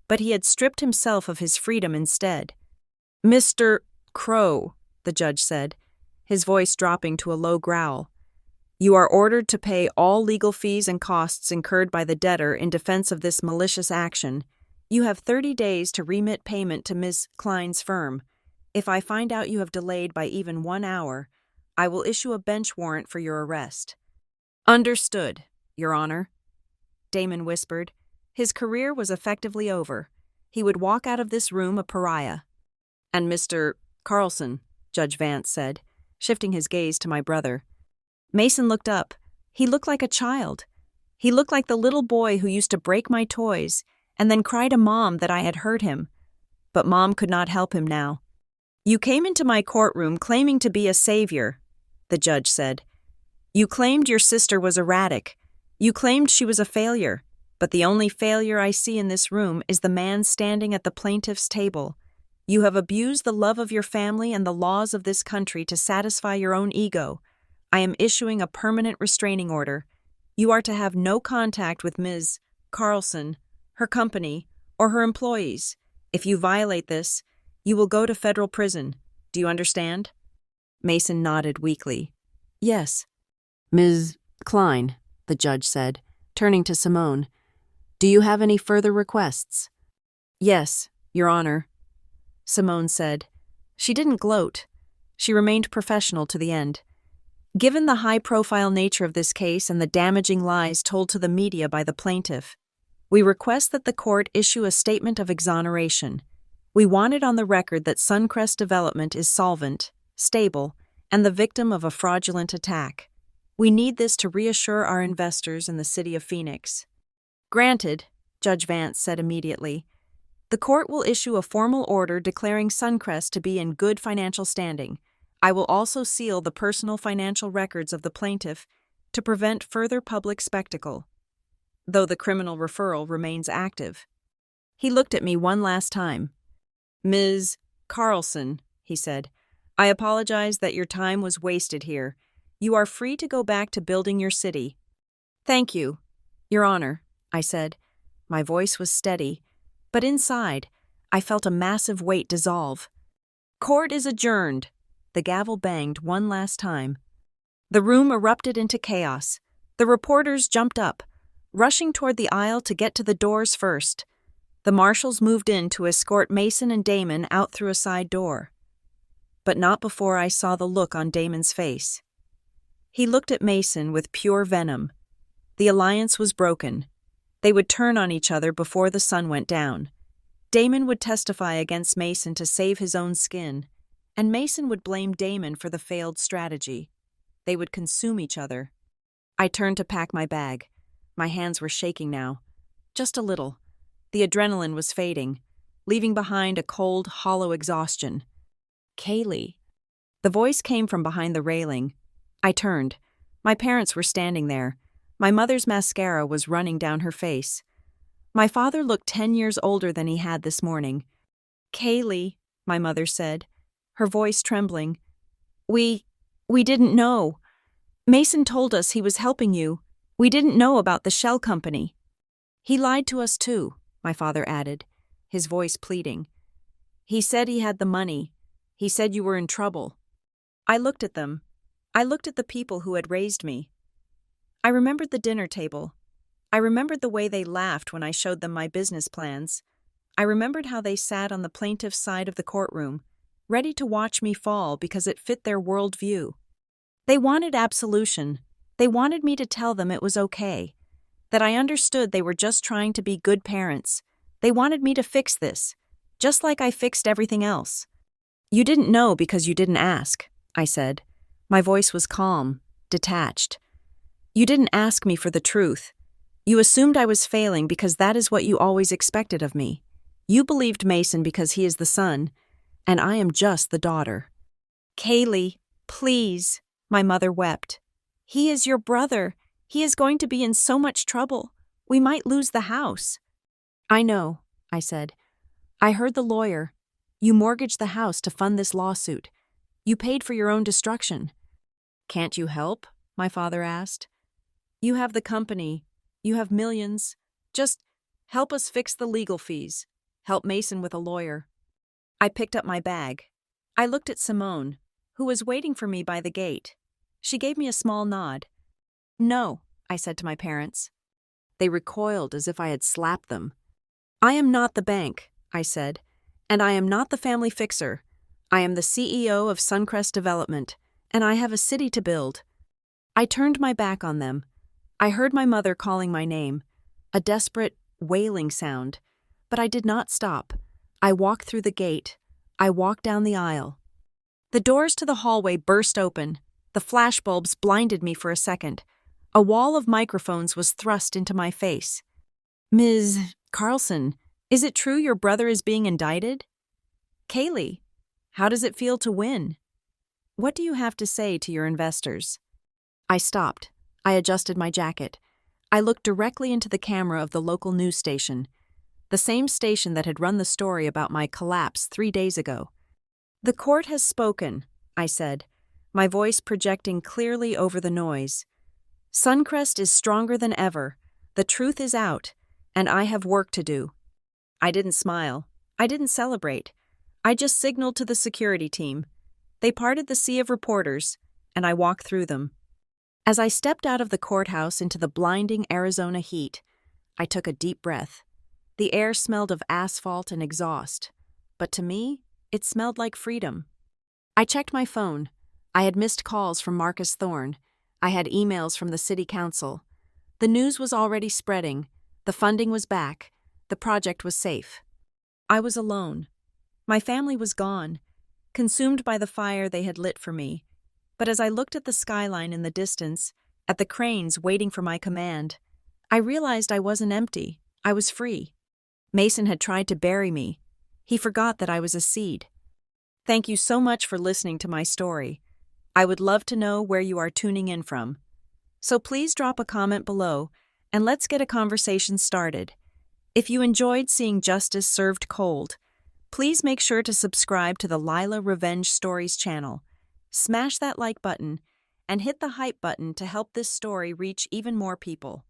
but he had stripped himself of his freedom instead. "Mr. Crow," the judge said, his voice dropping to a low growl, "you are ordered to pay all legal fees and costs incurred by the debtor in defense of this malicious action. You have 30 days to remit payment to Ms. Klein's firm. If I find out you have delayed by even 1 hour, I will issue a bench warrant for your arrest." "Understood, Your Honor," Damon whispered. His career was effectively over. He would walk out of this room a pariah. "And Mr. Carlson," Judge Vance said, shifting his gaze to my brother. Mason looked up. He looked like a child. He looked like the little boy who used to break my toys and then cry to Mom that I had hurt him. But Mom could not help him now. "You came into my courtroom claiming to be a savior," the judge said. "You claimed your sister was erratic. You claimed she was a failure. But the only failure I see in this room is the man standing at the plaintiff's table. You have abused the love of your family and the laws of this country to satisfy your own ego. I am issuing a permanent restraining order. You are to have no contact with Ms. Carlson, her company, or her employees. If you violate this, you will go to federal prison. Do you understand?" Mason nodded weakly. "Yes." "Ms. Klein," the judge said, turning to Simone, "do you have any further requests?" "Yes, Your Honor," Simone said. She didn't gloat. She remained professional to the end. "Given the high-profile nature of this case and the damaging lies told to the media by the plaintiff, we request that the court issue a statement of exoneration. We want it on the record that Suncrest Development is solvent, stable, and the victim of a fraudulent attack. We need this to reassure our investors in the city of Phoenix." "Granted," Judge Vance said immediately. "The court will issue a formal order declaring Suncrest to be in good financial standing. I will also seal the personal financial records of the plaintiff to prevent further public spectacle, though the criminal referral remains active." He looked at me one last time. "Ms. Carlson," he said, "I apologize that your time was wasted here. You are free to go back to building your city." "Thank you, Your Honor," I said. My voice was steady, but inside, I felt a massive weight dissolve. "Court is adjourned." The gavel banged one last time. The room erupted into chaos. The reporters jumped up, rushing toward the aisle to get to the doors first. The marshals moved in to escort Mason and Damon out through a side door. But not before I saw the look on Damon's face. He looked at Mason with pure venom. The alliance was broken. They would turn on each other before the sun went down. Damon would testify against Mason to save his own skin, and Mason would blame Damon for the failed strategy. They would consume each other. I turned to pack my bag. My hands were shaking now. Just a little. The adrenaline was fading, leaving behind a cold, hollow exhaustion. "Kaylee." The voice came from behind the railing. I turned. My parents were standing there. My mother's mascara was running down her face. My father looked 10 years older than he had this morning. "Kaylee," my mother said, her voice trembling. We didn't know. Mason told us he was helping you. We didn't know about the shell company." "He lied to us too," my father added, his voice pleading. "He said he had the money. He said you were in trouble." I looked at them. I looked at the people who had raised me. I remembered the dinner table. I remembered the way they laughed when I showed them my business plans. I remembered how they sat on the plaintiff's side of the courtroom, ready to watch me fall because it fit their worldview. They wanted absolution. They wanted me to tell them it was okay, that I understood they were just trying to be good parents. They wanted me to fix this, just like I fixed everything else. "You didn't know because you didn't ask," I said. My voice was calm, detached. You didn't ask me for the truth. You assumed I was failing because that is what you always expected of me. You believed Mason because he is the son, and I am just the daughter. Kaylee, please, my mother wept. He is your brother. He is going to be in so much trouble. We might lose the house. I know, I said. I heard the lawyer. You mortgaged the house to fund this lawsuit. You paid for your own destruction. Can't you help? My father asked. You have the company. You have millions. Just help us fix the legal fees. Help Mason with a lawyer. I picked up my bag. I looked at Simone, who was waiting for me by the gate. She gave me a small nod. No, I said to my parents. They recoiled as if I had slapped them. I am not the bank, I said, and I am not the family fixer. I am the CEO of Suncrest Development, and I have a city to build. I turned my back on them. I heard my mother calling my name, a desperate, wailing sound, but I did not stop. I walked through the gate. I walked down the aisle. The doors to the hallway burst open. The flashbulbs blinded me for a second. A wall of microphones was thrust into my face. Ms. Carlson, is it true your brother is being indicted? Kaylee, how does it feel to win? What do you have to say to your investors? I stopped. I adjusted my jacket. I looked directly into the camera of the local news station, the same station that had run the story about my collapse 3 days ago. The court has spoken, I said, my voice projecting clearly over the noise. Suncrest is stronger than ever. The truth is out, and I have work to do. I didn't smile. I didn't celebrate. I just signaled to the security team. They parted the sea of reporters, and I walked through them. As I stepped out of the courthouse into the blinding Arizona heat, I took a deep breath. The air smelled of asphalt and exhaust, but to me, it smelled like freedom. I checked my phone. I had missed calls from Marcus Thorne. I had emails from the city council. The news was already spreading. The funding was back. The project was safe. I was alone. My family was gone, consumed by the fire they had lit for me. But as I looked at the skyline in the distance, at the cranes waiting for my command, I realized I wasn't empty. I was free. Mason had tried to bury me. He forgot that I was a seed. Thank you so much for listening to my story. I would love to know where you are tuning in from. So please drop a comment below, and let's get a conversation started. If you enjoyed seeing justice served cold, please make sure to subscribe to the Lila Revenge Stories channel. Smash that like button and hit the hype button to help this story reach even more people.